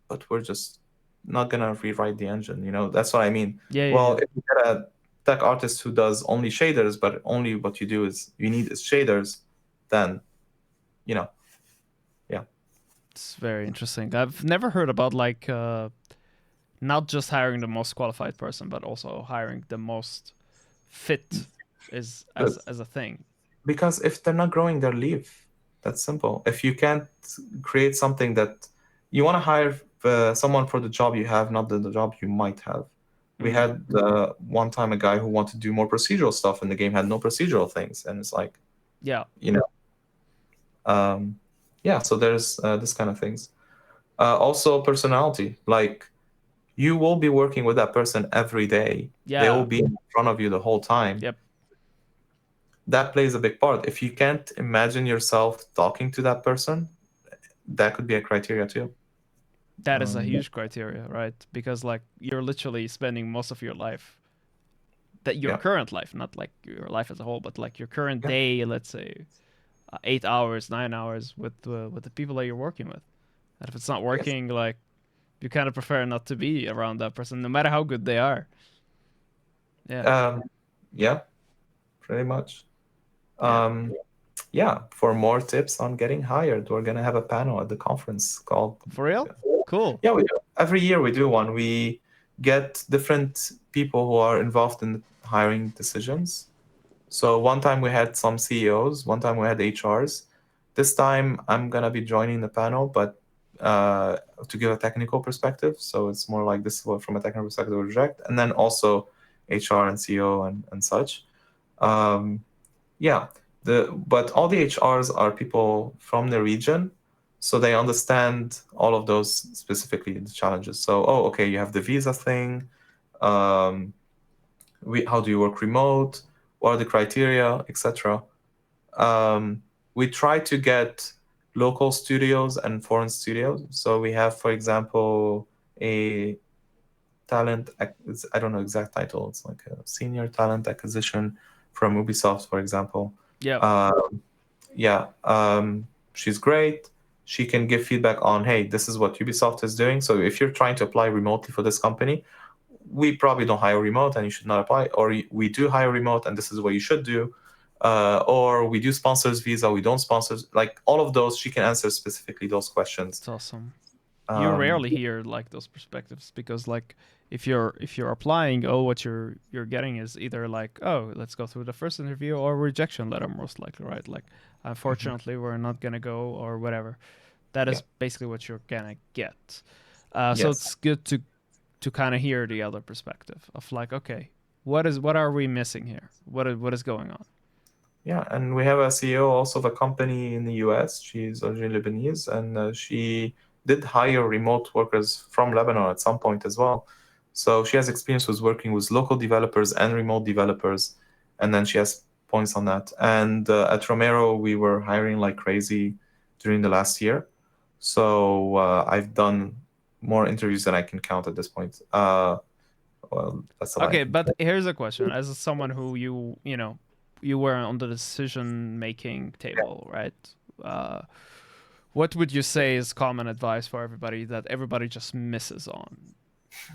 S2: but we're just not gonna rewrite the engine. That's what I mean.
S1: Yeah, yeah,
S2: Well,
S1: yeah.
S2: if you get a tech artist who does only shaders, but only what you need is shaders, then you know, yeah.
S1: It's very interesting. I've never heard about like not just hiring the most qualified person, but also hiring the most fit is
S2: Good.
S1: as a thing.
S2: Because if they're not growing, they'll leave. That's simple. If you can't create something that you want to hire someone for the job you have, not the job you might have. We
S1: Mm.
S2: had one time a guy who wanted to do more procedural stuff, and the game had no procedural things, and it's like,
S1: Yeah.
S2: you know, yeah. So there's this kind of things. Also, personality. Like, you will be working with that person every day. They will
S1: Yeah.
S2: be in front of you the whole time.
S1: Yep.
S2: That plays a big part. If you can't imagine yourself talking to that person, that could be a criteria too.
S1: That is a
S2: Um,
S1: huge criteria, right? Because like you're literally spending most of your life, that your
S2: yeah,
S1: current life, not like your life as a whole, but like your current
S2: yeah,
S1: day, let's say 8 hours, 9 hours with the people that you're working with. And if it's not
S2: yes.
S1: working, like you kind of prefer not to be around that person, no matter how good they are. Yeah,
S2: Um, yeah, pretty much.
S1: yeah.
S2: Um, yeah, for more tips on getting hired, we're gonna have a panel at the conference called.
S1: For real? Cool.
S2: Yeah, we do. Every year we do one. We get different people who are involved in hiring decisions. So one time we had some CEOs, one time we had HRs. This time I'm gonna be joining the panel, but to give a technical perspective. So it's more like this is what from a technical perspective we reject, and then also HR and CEO and such. Um, yeah, but all the HRs are people from the region, so they understand all of those specifically the challenges. So, oh, okay, you have the visa thing. Um, how do you work remote? What are the criteria, etc. We try to get local studios and foreign studios. So we have, for example, a I don't know exact title. It's like a senior talent acquisition from Ubisoft, for example.
S1: Yeah,
S2: Um, yeah, she's great. She can give feedback on, hey, this is what Ubisoft is doing. So if you're trying to apply remotely for this company, we probably don't hire remote and you should not apply. Or we do hire remote and this is what you should do. Or we do sponsors visa, we don't sponsors. Like all of those, she can answer specifically those questions.
S1: it's awesome. You
S2: Um,
S1: rarely hear like those perspectives because like if you're applying, oh, what you're getting is either like, oh, let's go through the first interview or rejection letter, most likely, right? Like,
S2: mhm.
S1: unfortunately, we're not gonna go or whatever. That
S2: Yeah.
S1: is basically what you're gonna get. So
S2: Yes.
S1: it's good to kind of hear the other perspective of like, okay, what are we missing here? What is going on?
S2: Yeah, and we have a CEO also of a company in the US. She's originally Lebanese, and she did hire remote workers from Lebanon at some point as well. So she has experience with working with local developers and remote developers, and then she has points on that. And at Romero, we were hiring like crazy during the last year. So I've done more interviews than I can count at this point. Well, that's a lie. I
S1: Okay,
S2: can
S1: but
S2: count.
S1: here's a question: as someone who you were on the decision making table, right? Uh, what would you say is common advice for everybody that everybody just misses on,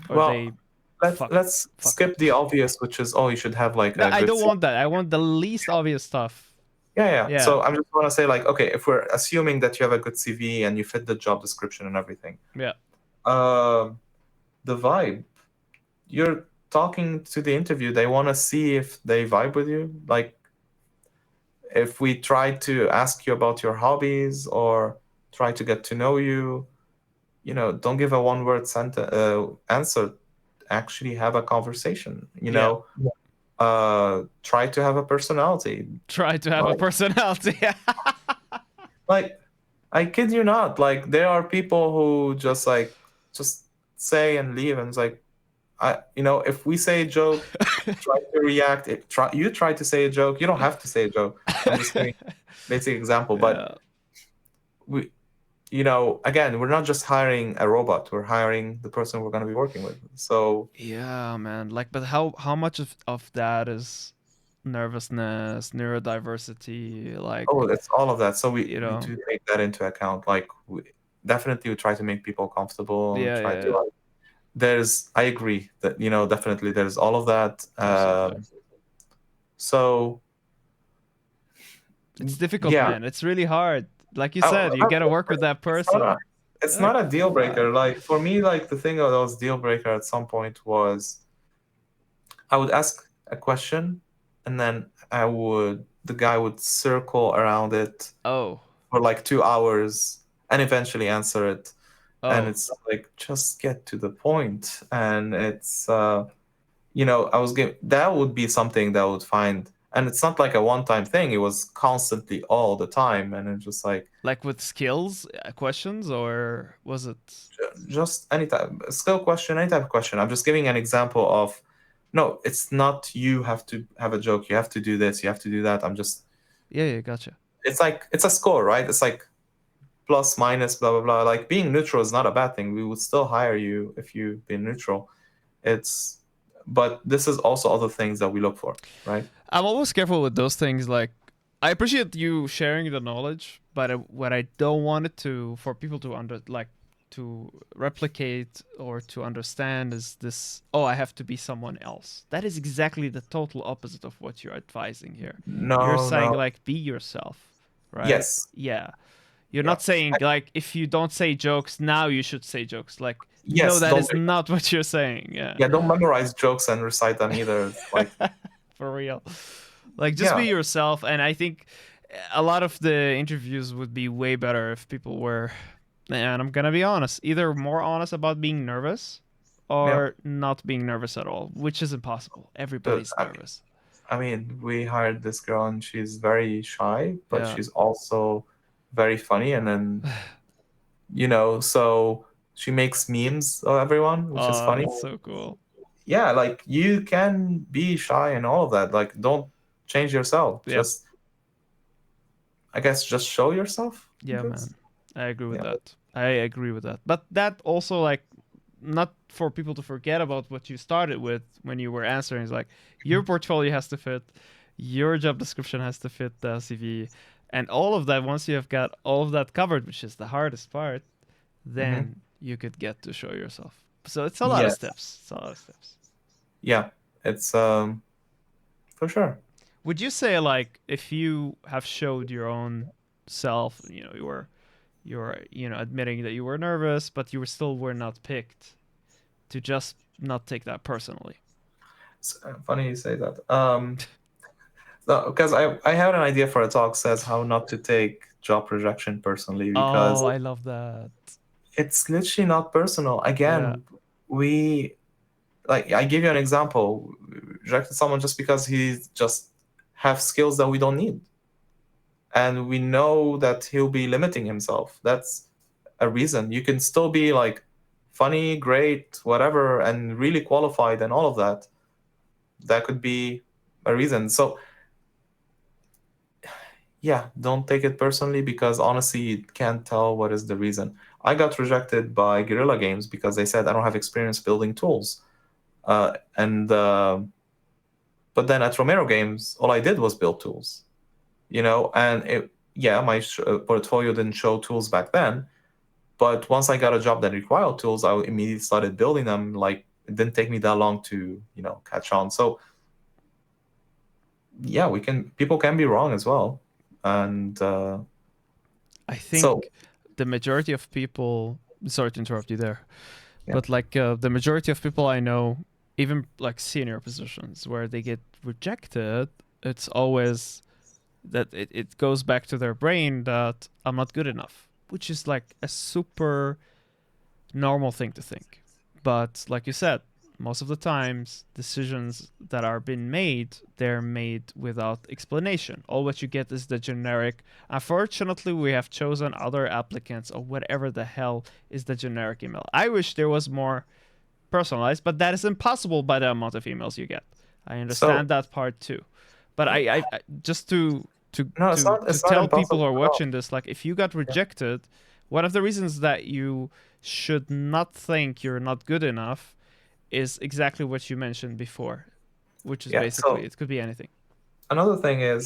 S1: or they
S2: Well,
S1: fuck
S2: let's
S1: fuck
S2: skip
S1: up?
S2: the obvious, which is oh, you should have like
S1: No,
S2: a
S1: I
S2: good
S1: don't want that. I want the least obvious stuff.
S2: yeah, yeah.
S1: Yeah,
S2: So I'm just want to say like okay, if we're assuming that you have a good CV and you fit the job description and everything,
S1: yeah.
S2: um, the vibe. You're talking to the interview. They want to see if they vibe with you. Like if we try to ask you about your hobbies or try to get to know you, don't give a one-word sentence answer. Actually, have a conversation.
S1: Yeah.
S2: Try to have a personality.
S1: Try to have a
S2: Like,
S1: personality.
S2: like, I kid you not. Like, there are people who just say and leave, and it's like, if we say a joke, try to react. You try to say a joke. You don't have to say a joke. I'm just giving basic example, but
S1: Yeah.
S2: we, again, we're not just hiring a robot. We're hiring the person we're going to be working with. So,
S1: Yeah, man. Like, but how much of that is nervousness, neurodiversity,
S2: oh,
S1: like,
S2: it's all of that. So we
S1: you
S2: we
S1: know?
S2: do take that into account. Like, definitely we try to make people comfortable.
S1: Yeah,
S2: Try
S1: yeah,
S2: to
S1: yeah.
S2: I agree that definitely there's all of that.
S1: Absolutely.
S2: So
S1: It's difficult,
S2: yeah,
S1: man. It's really hard. Like you
S2: I,
S1: said, you gotta work with that
S2: it's not a
S1: person.
S2: it's
S1: Like,
S2: not a deal
S1: fuck.
S2: breaker. Like for me, like the thing that was deal breaker at some point was I would ask a question, and then the guy would circle around it
S1: Oh,
S2: for like 2 hours and eventually answer it. And
S1: oh,
S2: it's like just get to the point. And it's I was giving that would be something that I would find And it's not like a one-time thing. It was constantly all the time, and it's just like
S1: Like with skills questions, or was it?
S2: just any type skill question, any type of question. I'm just giving an example of no, it's not you have to have a joke, you have to do this, you have to do that. I'm just
S1: Yeah, yeah, gotcha.
S2: it's like it's a score, right? It's like plus minus blah blah blah. Like being neutral is not a bad thing. We would still hire you if you've been neutral. It's but this is also other things that we look for, right?
S1: I'm always careful with those things. Like, I appreciate you sharing the knowledge, but what I don't want it to for people to to replicate or to understand is this. Oh, I have to be someone else. That is exactly the total opposite of what you're advising here. You're
S2: No,
S1: saying
S2: no.
S1: like be yourself, right?
S2: Yes.
S1: Yeah. You're
S2: Yeah.
S1: not saying like if you don't say jokes now, you should say jokes. Like, no,
S2: Yes,
S1: that
S2: don't
S1: is not what you're saying. Yeah.
S2: yeah, don't memorize jokes and recite them either. It's like
S1: For real. Like, just
S2: yeah,
S1: be yourself. And I think a lot of the interviews would be way better if people were, and I'm gonna be honest, either more honest about being nervous
S2: yeah.
S1: or not being nervous at all, which is impossible.
S2: But
S1: Everybody's
S2: I
S1: nervous.
S2: I mean, we hired this girl and she's very shy, but
S1: Yeah.
S2: she's also very funny. And then, so she makes memes of everyone, which is
S1: Oh,
S2: funny.
S1: that's so cool.
S2: Yeah, like you can be shy and all of that. Like, don't change yourself.
S1: Yep.
S2: Just, I guess, just show yourself, I
S1: Yeah,
S2: guess.
S1: man. I agree with
S2: Yeah.
S1: that. I agree with that. But that also, like, not for people to forget about what you started with when you were answering. Is like your portfolio has to fit, your job description has to fit the CV, and all of that. Once you have got all of that covered, which is the hardest part,
S2: Hmm.
S1: then you could get to show yourself. So it's a lot of
S2: Yes.
S1: steps. It's a lot of steps.
S2: Yeah. It's for sure.
S1: Would you say like if you have showed your own self, you're admitting that you were nervous, but you were still were not picked, to just not take that personally?
S2: It's funny you say that. No, because I had an idea for a talk says how not to take job rejection personally because
S1: Oh, I love that.
S2: it's literally not personal.
S1: Yeah.
S2: Again, we like I give you an example. We rejected someone just because he just have skills that we don't need, and we know that he'll be limiting himself. That's a reason. You can still be like funny, great, whatever, and really qualified and all of that. That could be a reason. So yeah, don't take it personally because honestly, you can't tell what is the reason. I got rejected by Guerrilla Games because they said I don't have experience building tools. And But then at Romero Games, all I did was build tools, and yeah, my portfolio didn't show tools back then. But once I got a job that required tools, I immediately started building them. Like it didn't take me that long to, catch on. So yeah, people can be wrong as well, and
S1: I
S2: so
S1: think the majority of people, sorry to interrupt you there,
S2: yeah.
S1: but like the majority of people I know, even like senior positions where they get rejected, it's always that it goes back to their brain that I'm not good enough, which is like a super normal thing to think. But like you said, most of the times decisions that are being made, they're made without explanation. All what you get is the generic, unfortunately we have chosen other applicants, or whatever the hell is the generic email. I wish there was more personalized, but that is impossible by the amount of emails you get. I
S2: So
S1: understand that part too. But I just to
S2: no, it's
S1: to
S2: not.
S1: to
S2: It's not
S1: tell people
S2: impossible
S1: who are
S2: at all.
S1: watching this, like if you got
S2: Yeah.
S1: rejected, one of the reasons that you should not think you're not good enough is exactly what you mentioned before, which is
S2: Yeah.
S1: basically
S2: So
S1: it could be anything.
S2: another thing is,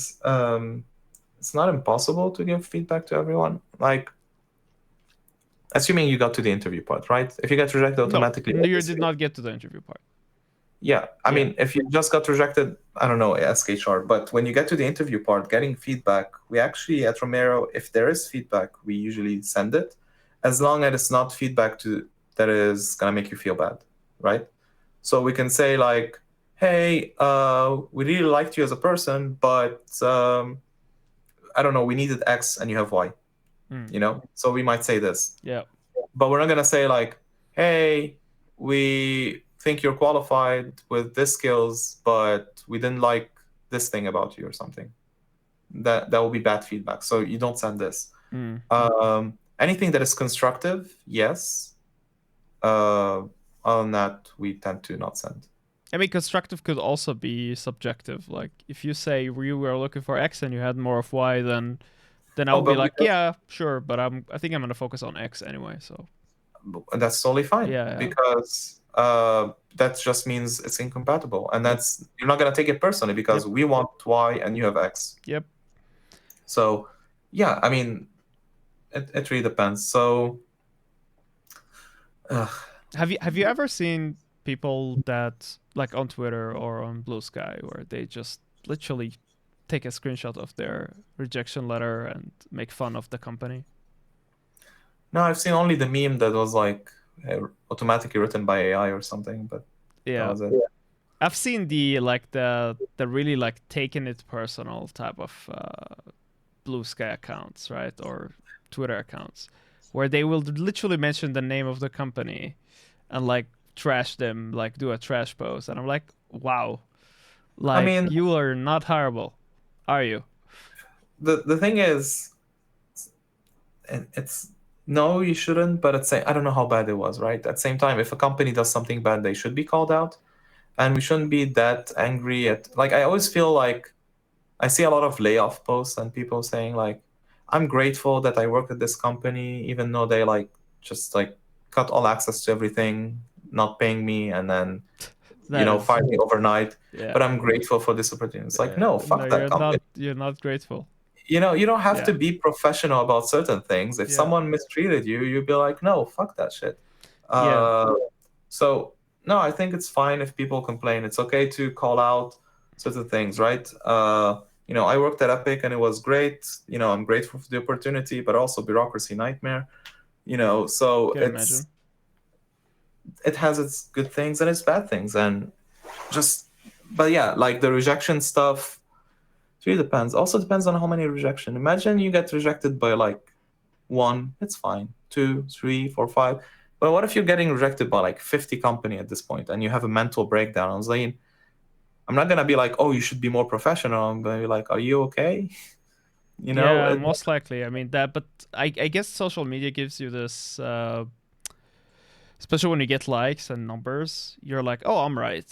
S2: it's not impossible to give feedback to everyone. Like, assuming you got to the interview part, right? If you get rejected
S1: No,
S2: automatically,
S1: you did
S2: obviously,
S1: not get to the interview part.
S2: yeah. I
S1: Yeah.
S2: mean, if you just got rejected, I don't know, ask HR. But when you get to the interview part, getting feedback, we actually at Romero, if there is feedback, we usually send it, as long as it's not feedback that is gonna make you feel bad, right? So we can say like, hey, we really liked you as a person, but I don't know, we needed X and you have Y,
S1: Mm.
S2: So we might say this,
S1: Yeah.
S2: but we're not gonna say like, hey, we think you're qualified with this skills, but we didn't like this thing about you or something. That will be bad feedback. So you don't send this.
S1: Mm.
S2: Anything that is constructive, yes. Uh, Other than that, we tend to not send.
S1: I mean, constructive could also be subjective. Like if you say you were looking for X and you had more of Y, then I
S2: Oh,
S1: would be
S2: but
S1: like, yeah, sure, but I think I'm gonna focus on X anyway. So
S2: that's totally fine
S1: yeah,
S2: because that just means it's incompatible, and
S1: yep,
S2: that's you're not gonna take it personally
S1: yep,
S2: because we want Y and you have X.
S1: yep.
S2: So yeah, I mean, it really depends. So uh,
S1: Have you ever seen people that like on Twitter or on Blue Sky where they just literally take a screenshot of their rejection letter and make fun of the company?
S2: no, I've seen only the meme that was like automatically written by AI or something, but that
S1: Yeah.
S2: was it. Yeah.
S1: I've seen the really like taking it personal type of Blue Sky accounts, right? Or Twitter accounts where they will literally mention the name of the company and like trash them, like do a trash post. And I'm like, wow,
S2: I
S1: like
S2: mean,
S1: you are not horrible, are you?
S2: the thing is, it's no, you shouldn't. But I don't know how bad it was, right? At the same time, if a company does something bad, they should be called out, and we shouldn't be that angry at. Like, I always feel like I see a lot of layoff posts and people saying like, "I'm grateful that I work at this company, even though they like just like cut all access to everything, not paying me, and then
S1: That is,
S2: fire me overnight.
S1: yeah,
S2: But I'm grateful for this opportunity." It's like, no,
S1: no,
S2: fuck that company.
S1: you're not grateful.
S2: You don't have
S1: Yeah,
S2: to be professional about certain things. If
S1: yeah,
S2: someone mistreated you, you'd be like, no, fuck that shit.
S1: yeah.
S2: Uh, so no, I think it's fine if people complain. It's okay to call out certain things, right? I worked at Epic and it was great. I'm grateful for the opportunity, but also bureaucracy nightmare. So
S1: Can imagine.
S2: it has its good things and its bad things, and just, but yeah, like the rejection stuff. It really depends. Also depends on how many rejection. Imagine you get rejected by like one, it's fine. Two, three, four, five. But what if you're getting rejected by like 50 company at this point and you have a mental breakdown? I was like, I'm not gonna be like, oh, you should be more professional. I'm gonna be like, are you okay? You know?
S1: Yeah, most likely. I mean that, but I guess social media gives you this, especially when you get likes and numbers. You're like, oh, I'm right.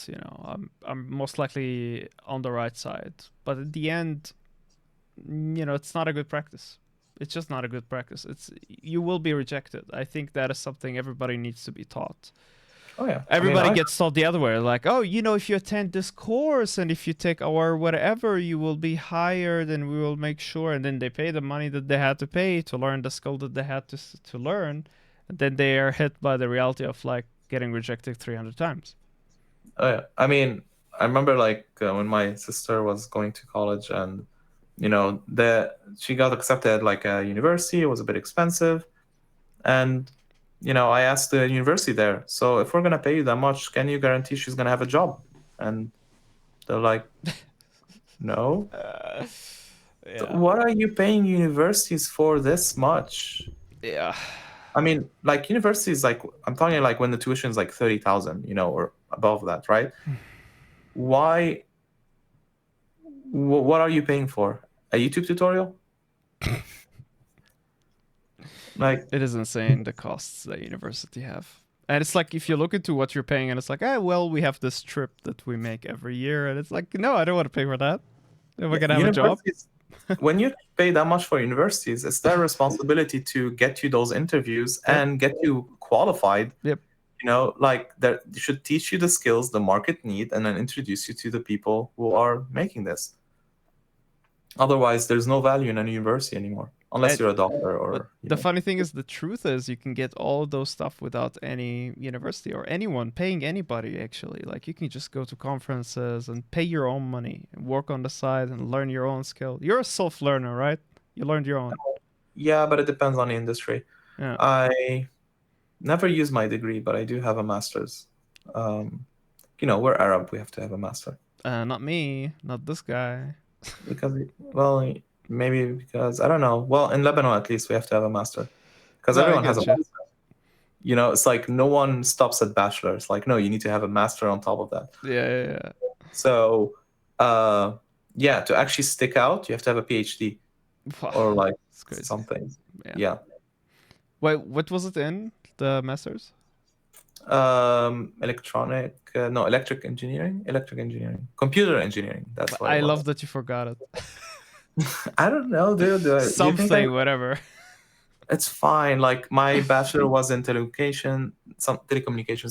S1: I'm most likely on the right side. But at the end, it's not a good practice. It's just not a good practice. You will be rejected. I think that is something everybody needs to be taught.
S2: Oh yeah. I mean,
S1: Everybody gets taught the other way, like, oh, if you attend this course and if you take our whatever, you will be hired, and we will make sure. And then they pay the money that they had to pay to learn the skill that they had to learn, and then they are hit by the reality of like getting rejected 300 times.
S2: oh yeah. I mean, I remember like when my sister was going to college and she got accepted at like a university. It was a bit expensive. And I asked the university there, so if we're gonna pay you that much, can you guarantee she's gonna have a job? And they're like, no.
S1: Uh,
S2: So
S1: yeah,
S2: what are you paying universities for this much?
S1: yeah,
S2: I mean, like universities, like I'm talking like when the tuition is like 30,000, or above that, right? Why? What are you paying for? A YouTube tutorial? Like,
S1: it is insane the costs that university have. And it's like if you look into what you're paying, and it's like, well, we have this trip that we make every year, and it's like, no, I don't want to pay for that. Am I
S2: yeah,
S1: gonna have a job?
S2: universities. When you pay that much for universities, it's their responsibility to get you those interviews
S1: Yep,
S2: and get you qualified.
S1: yep.
S2: Like they should teach you the skills the market need and then introduce you to the people who are making this. Otherwise, there's no value in a university anymore, unless
S1: And
S2: you're a doctor
S1: but
S2: or
S1: the funny thing is, the truth is, you can get all of those stuff without any university or anyone paying anybody. Actually, like you can just go to conferences and pay your own money and work on the side and learn your own skill. You're a self learner, right? You learned your own.
S2: yeah, but it depends on the industry.
S1: Yeah.
S2: I never use my degree, but I do have a master's. Um, we're Arab, we have to have a master.
S1: Not me. Not this guy.
S2: Because, well, maybe because I don't know. Well, in Lebanon at least we have to have a master because
S1: No, I
S2: everyone has a
S1: get you.
S2: master. It's like no one stops at bachelor. It's like no, you need to have a master on top of that.
S1: Yeah, yeah, yeah.
S2: So, uh, Yeah, to actually stick out, you have to have a PhD
S1: Wow,
S2: or like
S1: it's crazy.
S2: something.
S1: Yeah.
S2: Yeah.
S1: Wait, what was it in the masters?
S2: No, electric engineering, computer engineering. That's what it
S1: I
S2: was.
S1: love that you forgot it.
S2: I don't know, dude. Do you think I?
S1: Something, whatever.
S2: It's fine. Like my bachelor was in telecommunication,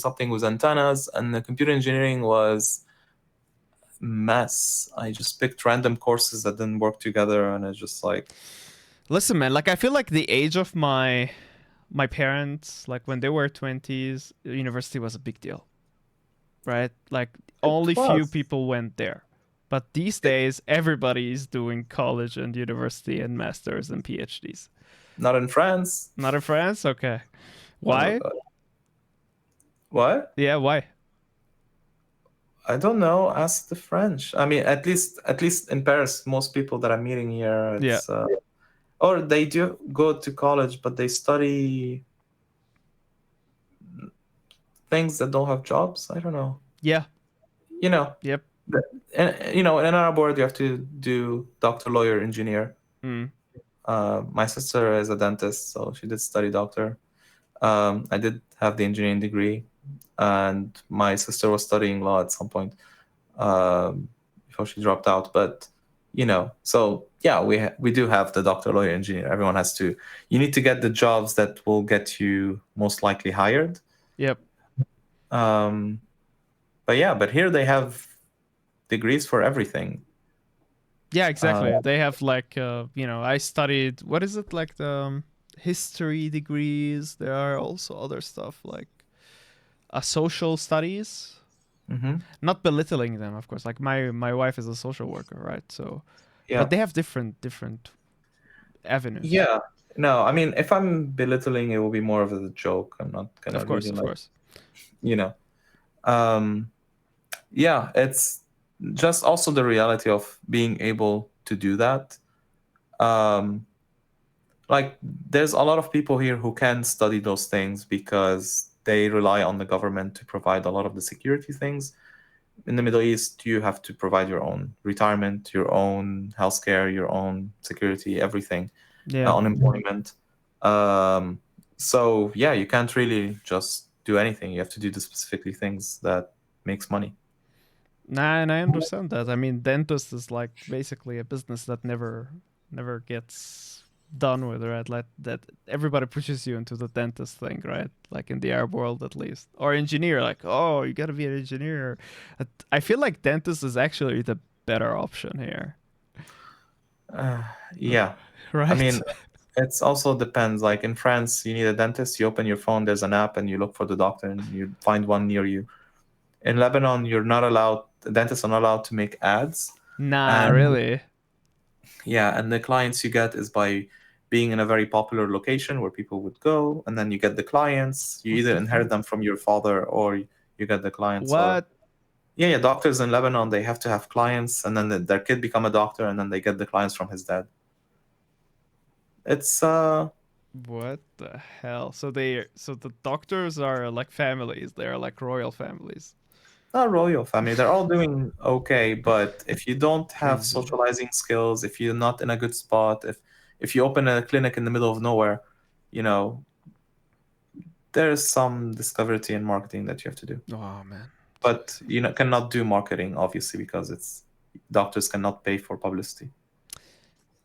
S2: something with antennas, and the computer engineering was mess. I just picked random courses that didn't work together, and it's just like,
S1: Listen, man. Like I feel like the age of my parents, like when they were 20s, university was a big deal, right? Like
S2: it
S1: only few
S2: was
S1: people went there. But these
S2: it,
S1: days, everybody is doing college and university and masters and PhDs.
S2: not in France.
S1: Not in France? Okay.
S2: Oh
S1: Why?
S2: God. What?
S1: Yeah, why?
S2: I don't know. Ask the French. I mean, at least in Paris, most people that I'm meeting here,
S1: Yeah.
S2: it's or they do go to college, but they study things that don't have jobs. I don't know.
S1: Yeah.
S2: You know,
S1: Yep.
S2: in our board, you have to do doctor, lawyer, engineer.
S1: Mm.
S2: My sister is a dentist, so she did study doctor. I did have the engineering degree, and my sister was studying law at some point before she dropped out. But so yeah, we do have the doctor, lawyer, engineer. Everyone has to. You need to get the jobs that will get you most likely hired.
S1: Yep.
S2: Um, but yeah, but here they have degrees for everything.
S1: Yeah,
S2: Uh,
S1: exactly. They have like I studied what is it like the history degrees. There are also other stuff like social studies.
S2: mhm.
S1: Not belittling them, of course. Like my wife is a social worker, right? So, but
S2: Yeah,
S1: they have different avenues.
S2: yeah. No, I mean, if I'm belittling, it will be more of a joke. I'm not gonna
S1: Of course,
S2: really
S1: of
S2: like,
S1: course.
S2: you know. Um, yeah, it's just also the reality of being able to do that. Um, like, there's a lot of people here who can study those things because they rely on the government to provide a lot of the security things. In the Middle East, you have to provide your own retirement, your own healthcare, your own security, everything,
S1: Yeah.
S2: unemployment. Um, so yeah, you can't really just do anything. You have to do the specifically things that makes money.
S1: Nah, and I understand that. I mean, dentist is like basically a business that never gets done with, right? Like that everybody pushes you into the dentist thing, right? Like in the Arab world at least. Or engineer, like, oh, you gotta be an engineer. I feel like dentist is actually the better option here.
S2: Uh, yeah, I
S1: Right?
S2: mean, it's also depends. Like in France, you need a dentist. You open your phone, there's an app, and you look for the doctor, and you find one near you. In Lebanon, you're not allowed. Dentists are not allowed to make ads,
S1: Nah,
S2: and
S1: really.
S2: yeah, and the clients you get is by being in a very popular location where people would go, and then you get the clients. You
S1: What
S2: either
S1: the
S2: inherit
S1: fuck?
S2: them from your father, or you get the clients. Or
S1: What?
S2: yeah, yeah, doctors in Lebanon, they have to have clients, and then their kid become a doctor, and then they get the clients from his dad. It's
S1: What the hell? So the doctors are like families. They're like royal families.
S2: not royal family. They're all doing okay, but if you don't have
S1: Crazy.
S2: socializing skills, if you're not in a good spot, if you open a clinic in the middle of nowhere, you know, there's some discovery and marketing that you have to do.
S1: Oh man.
S2: But you know, cannot do marketing obviously because it's doctors cannot pay for publicity.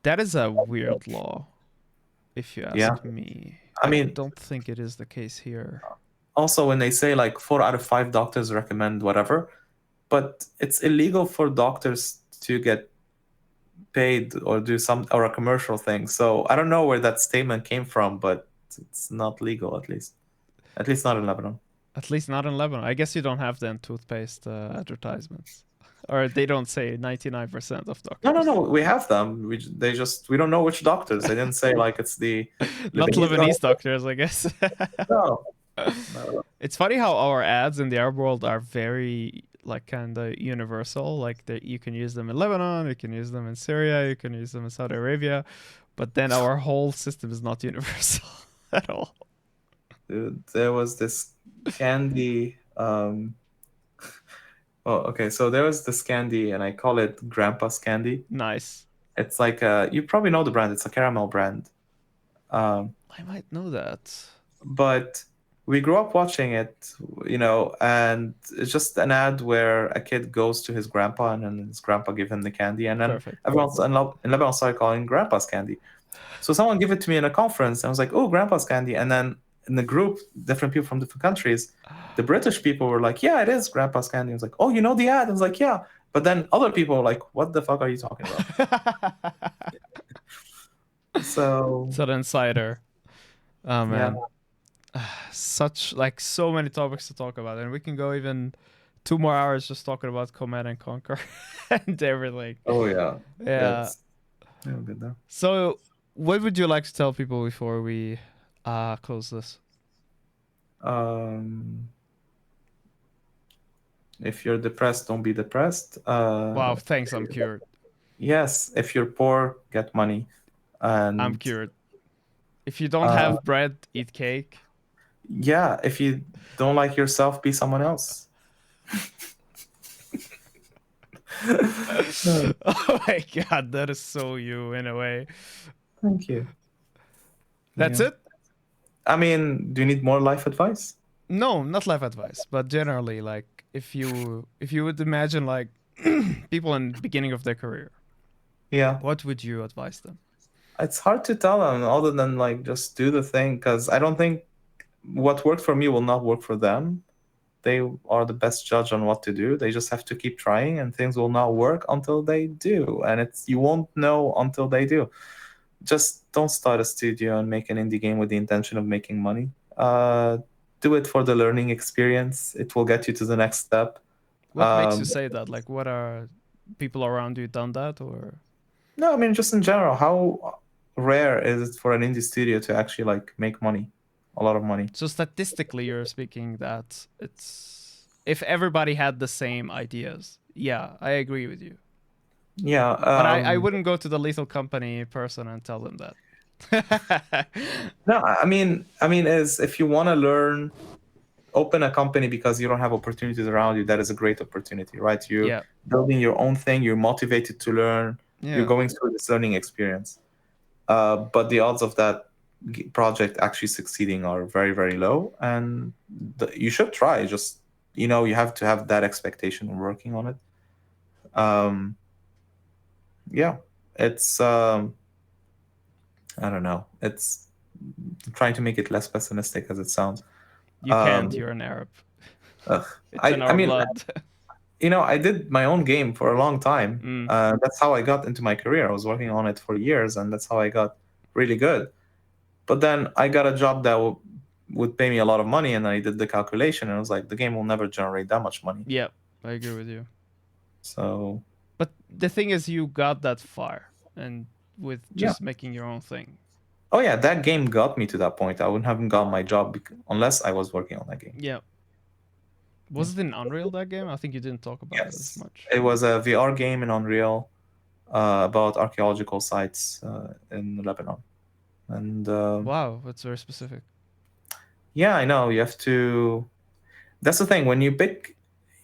S1: That is a weird law, if you
S2: Yeah.
S1: ask me.
S2: I
S1: I
S2: mean,
S1: don't think it is the case here.
S2: also when they say like 4 out of 5 doctors recommend whatever, but it's illegal for doctors to get paid or do some or a commercial thing. So I don't know where that statement came from, but it's not legal at least not in Lebanon.
S1: At least not in Lebanon. I guess you don't have then toothpaste advertisements. Or they don't say 99% of
S2: No, no,
S1: doctors.
S2: no. We have them. We don't know which doctors. They didn't say like it's the
S1: Not
S2: Lebanese
S1: Lebanese
S2: doctor.
S1: doctors, I guess.
S2: No, no.
S1: It's funny how our ads in the Arab world are very like kind of universal. Like you can use them in Lebanon, you can use them in Syria, you can use them in Saudi Arabia, but then our whole system is not universal at all.
S2: Dude, there was this candy. Oh, okay. So there was this candy, and I call it Grandpa's candy.
S1: Nice.
S2: It's like you probably know the brand. It's a caramel brand. Um,
S1: I might know that.
S2: but we grew up watching it, and it's just an ad where a kid goes to his grandpa, and then his grandpa give him the candy, and then
S1: Perfect.
S2: everyone's in Lebanon started calling Grandpa's candy. So someone gave it to me in a conference, and I was like, "Oh, Grandpa's candy!" And then in the group, different people from different countries, the British people were like, "Yeah, it is Grandpa's candy." I was like, "Oh, you know the ad?" I was like, "Yeah." But then other people were like, "What the fuck are you talking about?" So
S1: It's an insider. Oh
S2: yeah,
S1: man. Such like so many topics to talk about, and we can go even 2 more hours just talking about Command and Conquer and everything.
S2: oh yeah,
S1: Yeah.
S2: it's yeah, good though.
S1: So, what would you like to tell people before we close this?
S2: Um, if you're depressed, don't be depressed.
S1: Wow, thanks. I'm cured.
S2: Yes, if you're poor, get money,
S1: I'm
S2: and
S1: cured. If you don't
S2: uh,
S1: have bread, eat cake.
S2: yeah, if you don't like yourself, be someone else. Oh,
S1: Oh my god, that is so you in a way.
S2: thank you.
S1: That's
S2: Yeah.
S1: it?
S2: I mean, do you need more life advice?
S1: No, not life advice, but generally like if you would imagine like people in the beginning of their career,
S2: Yeah.
S1: what would you advise them?
S2: It's hard to tell them other than like just do the thing because I don't think what worked for me will not work for them. They are the best judge on what to do. They just have to keep trying and things will not work until they do. And it's you won't know until they do. Just don't start a studio and make an indie game with the intention of making money. Do it for the learning experience. It will get you to the next step.
S1: What makes you
S2: Um,
S1: say that? Like what are people around you done that or
S2: no, I mean just in general, how rare is it for an indie studio to actually like make money, a lot of money?
S1: so statistically you're speaking that it's if everybody had the same ideas. Yeah, I agree with you.
S2: Yeah.
S1: But I wouldn't go to the lethal company person and tell them that.
S2: No, I mean, is if you want to learn, open a company because you don't have opportunities around you. That is a great opportunity, right? You're
S1: Yeah.
S2: building your own thing. You're motivated to learn. You're
S1: Yeah.
S2: going through this learning experience. But the odds of that project actually succeeding are very, very low. And you should try. Just you have to have that expectation when working on it. Um, yeah, it's I don't know. It's trying to make it less pessimistic as it sounds.
S1: You can't,
S2: Um,
S1: you're an Arab.
S2: ugh.
S1: It's in
S2: I
S1: our
S2: mean,
S1: blood.
S2: I did my own game for a long time.
S1: Mm.
S2: That's how I got into my career. I was working on it for years, and that's how I got really good. But then I got a job that would pay me a lot of money, and I did the calculation, and I was like, the game will never generate that much money.
S1: Yeah, I agree with you.
S2: So
S1: But the thing is you got that far and with
S2: yeah.
S1: just making your own thing.
S2: Oh yeah, that game got me to that point. I wouldn't have gotten my job unless I was working on that game.
S1: Yeah.
S2: Yeah.
S1: Was it in Unreal that game? I think you didn't talk about it as
S2: Yes,
S1: much.
S2: it was a VR game in Unreal about archaeological sites in Lebanon, and
S1: Wow, that's very specific.
S2: yeah, I know you have to. That's the thing. When you pick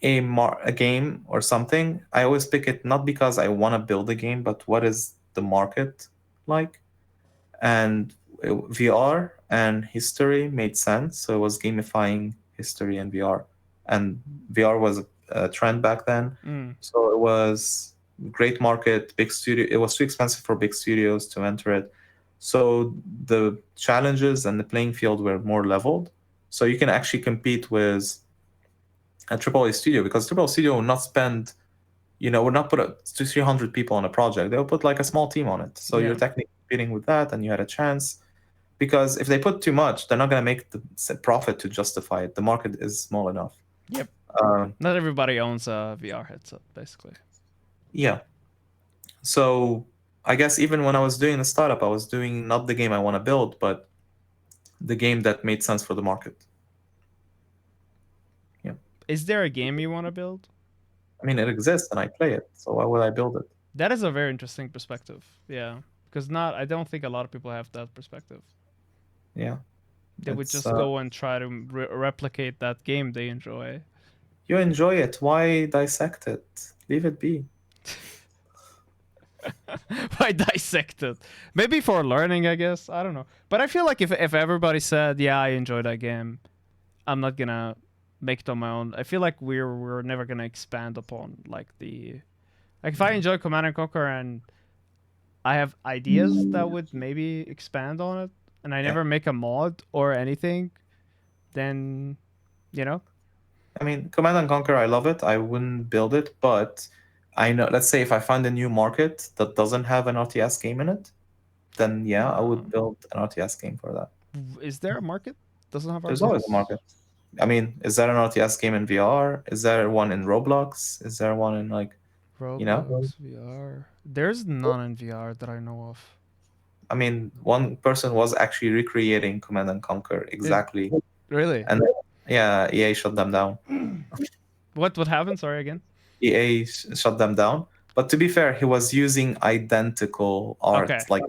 S2: a game or something, I always pick it not because I want to build a game, but what is the market like? And VR and history made sense. So it was gamifying history and VR, and VR was a trend back then.
S1: Mm.
S2: So it was great market, big studio. It was too expensive for big studios to enter it. So the challenges and the playing field were more leveled. So you can actually compete with a triple A studio because triple A studio will not spend, would not put 300 people on a project. They'll put like a small team on it. So you're
S1: Yeah.
S2: technically competing with that, and you had a chance. Because if they put too much, they're not going to make the profit to justify it. The market is small enough.
S1: Yep.
S2: Um,
S1: Not everybody owns a VR headset, basically.
S2: yeah. So I guess even when I was doing the startup, I was doing not the game I want to build, but the game that made sense for the market. Yeah.
S1: Is there a game you want to build?
S2: I mean, it exists and I play it. So why would I build it?
S1: That is a very interesting perspective. Yeah. Because not I don't think a lot of people have that perspective.
S2: Yeah.
S1: They would
S2: It's
S1: just go and try to replicate that game they enjoy.
S2: You enjoy it. Why dissect it? Leave it be.
S1: I dissected. Maybe for learning, I guess. I don't know. But I feel like if everybody said, "Yeah, I enjoyed that game," I'm not gonna make it on my own. I feel like we're never gonna expand upon like the like if I
S2: Yeah.
S1: enjoy Command and Conquer and I have ideas that would maybe expand on it, and I
S2: Yeah.
S1: never make a mod or anything, then you know.
S2: I mean, Command and Conquer, I love it. I wouldn't build it, but I know, let's say if I find a new market that doesn't have an RTS game in it, then yeah, I would
S1: Um,
S2: build an RTS game for that.
S1: is there a market? Doesn't have
S2: There's always a
S1: RTS?
S2: market. I mean, is there an RTS game in VR? Is there one in Roblox? Is there one in like, you know?
S1: Roblox VR. There's none in VR that I know of.
S2: I mean, one person was actually recreating Command and Conquer
S1: It
S2: exactly,
S1: really.
S2: and yeah, EA shut them down.
S1: What happened? Sorry again.
S2: EA shut them down. But to be fair, he was using identical art.
S1: Okay.
S2: Like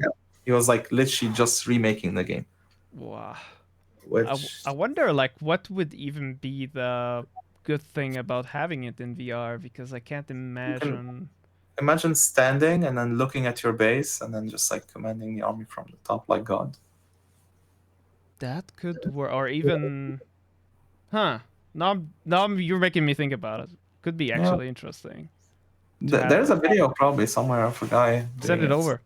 S2: he was like literally just remaking the game,
S1: Wow. I
S2: which
S1: wonder like what would even be the good thing about having it in VR because I can't
S2: you can
S1: imagine
S2: imagine standing and then looking at your base and then just like commanding the army from the top like God.
S1: that could work or even huh. You're making me think about it. Could be
S2: Yeah,
S1: actually interesting to have
S2: There's a
S1: that.
S2: video probably somewhere of a guy
S1: Send
S2: doing
S1: it
S2: it.
S1: over.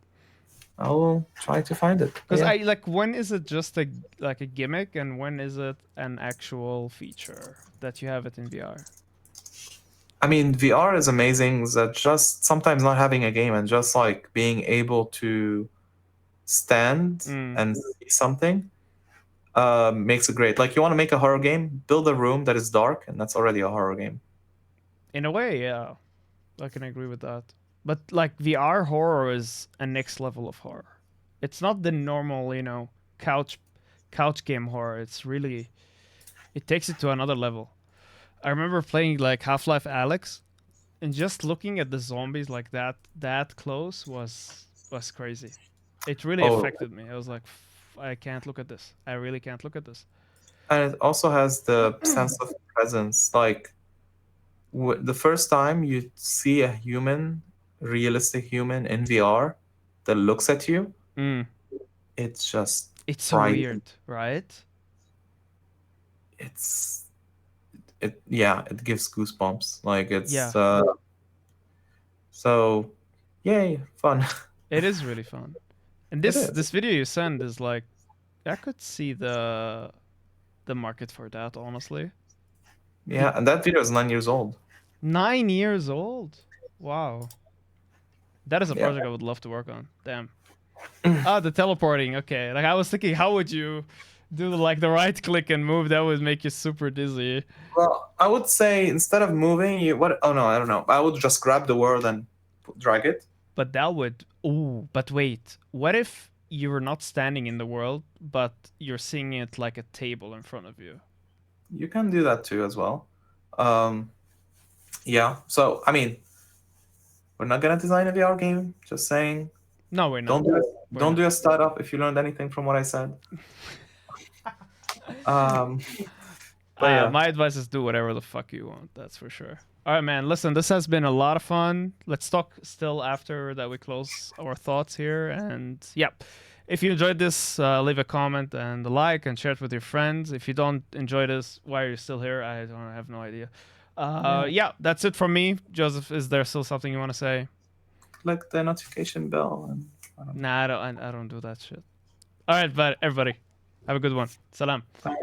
S2: I will try to find it. But
S1: Cuz
S2: yeah,
S1: I like when is it just a like a gimmick and when is it an actual feature that you have it in VR?
S2: I mean, VR is amazing. That just sometimes not having a game and just like being able to stand
S1: Mm.
S2: and see something makes it great. Like you want to make a horror game, build a room that is dark, and that's already a horror game.
S1: In a way, yeah. I can agree with that. But like VR horror is a next level of horror. It's not the normal, couch game horror. It's really it takes it to another level. I remember playing like Half-Life Alex and just looking at the zombies like that close was crazy. It really
S2: Oh,
S1: affected me. I was like I can't look at this. I really can't look at this.
S2: and it also has the sense of presence. Like the first time you see a human, realistic human in VR that looks at you,
S1: Mm.
S2: it's just
S1: It's so
S2: frightening.
S1: weird, right?
S2: It's yeah, it gives goosebumps. Like
S1: Yeah.
S2: it's so yay, fun.
S1: It is really fun. And
S2: It
S1: this
S2: is.
S1: video you send is like I could see the market for that, honestly.
S2: Yeah, and that video is 9 years old.
S1: 9 years old. Wow. That is a
S2: Yeah.
S1: project I would love to work on. Damn. Ah, the teleporting. Okay. Like I was thinking, how would you do like the right click and move? That would make you super dizzy.
S2: Well, I would say instead of moving, you what? Oh no, I don't know. I would just grab the world and drag it.
S1: But that would. Ooh. But wait. What if you were not standing in the world, but you're seeing it like a table in front of you?
S2: You can do that too as well. Um, yeah. So I mean, we're not gonna design a VR game. Just saying,
S1: No, we're not.
S2: don't do
S1: We're
S2: don't
S1: not.
S2: do a startup if you learned anything from what I said. Um, but yeah,
S1: My advice is do whatever the fuck you want. That's for sure. All right, man. Listen, this has been a lot of fun. Let's talk still after that we close our thoughts here. And yeah, if you enjoyed this, leave a comment and a like and share it with your friends. If you don't enjoy this, why are you still here? I have no idea.
S2: yeah.
S1: Yeah, that's it from me. Joseph, is there still something you want to say?
S2: Click the notification bell and I don't
S1: Nah, I don't do that shit. All right, but everybody, have a good one. Salam.
S2: know.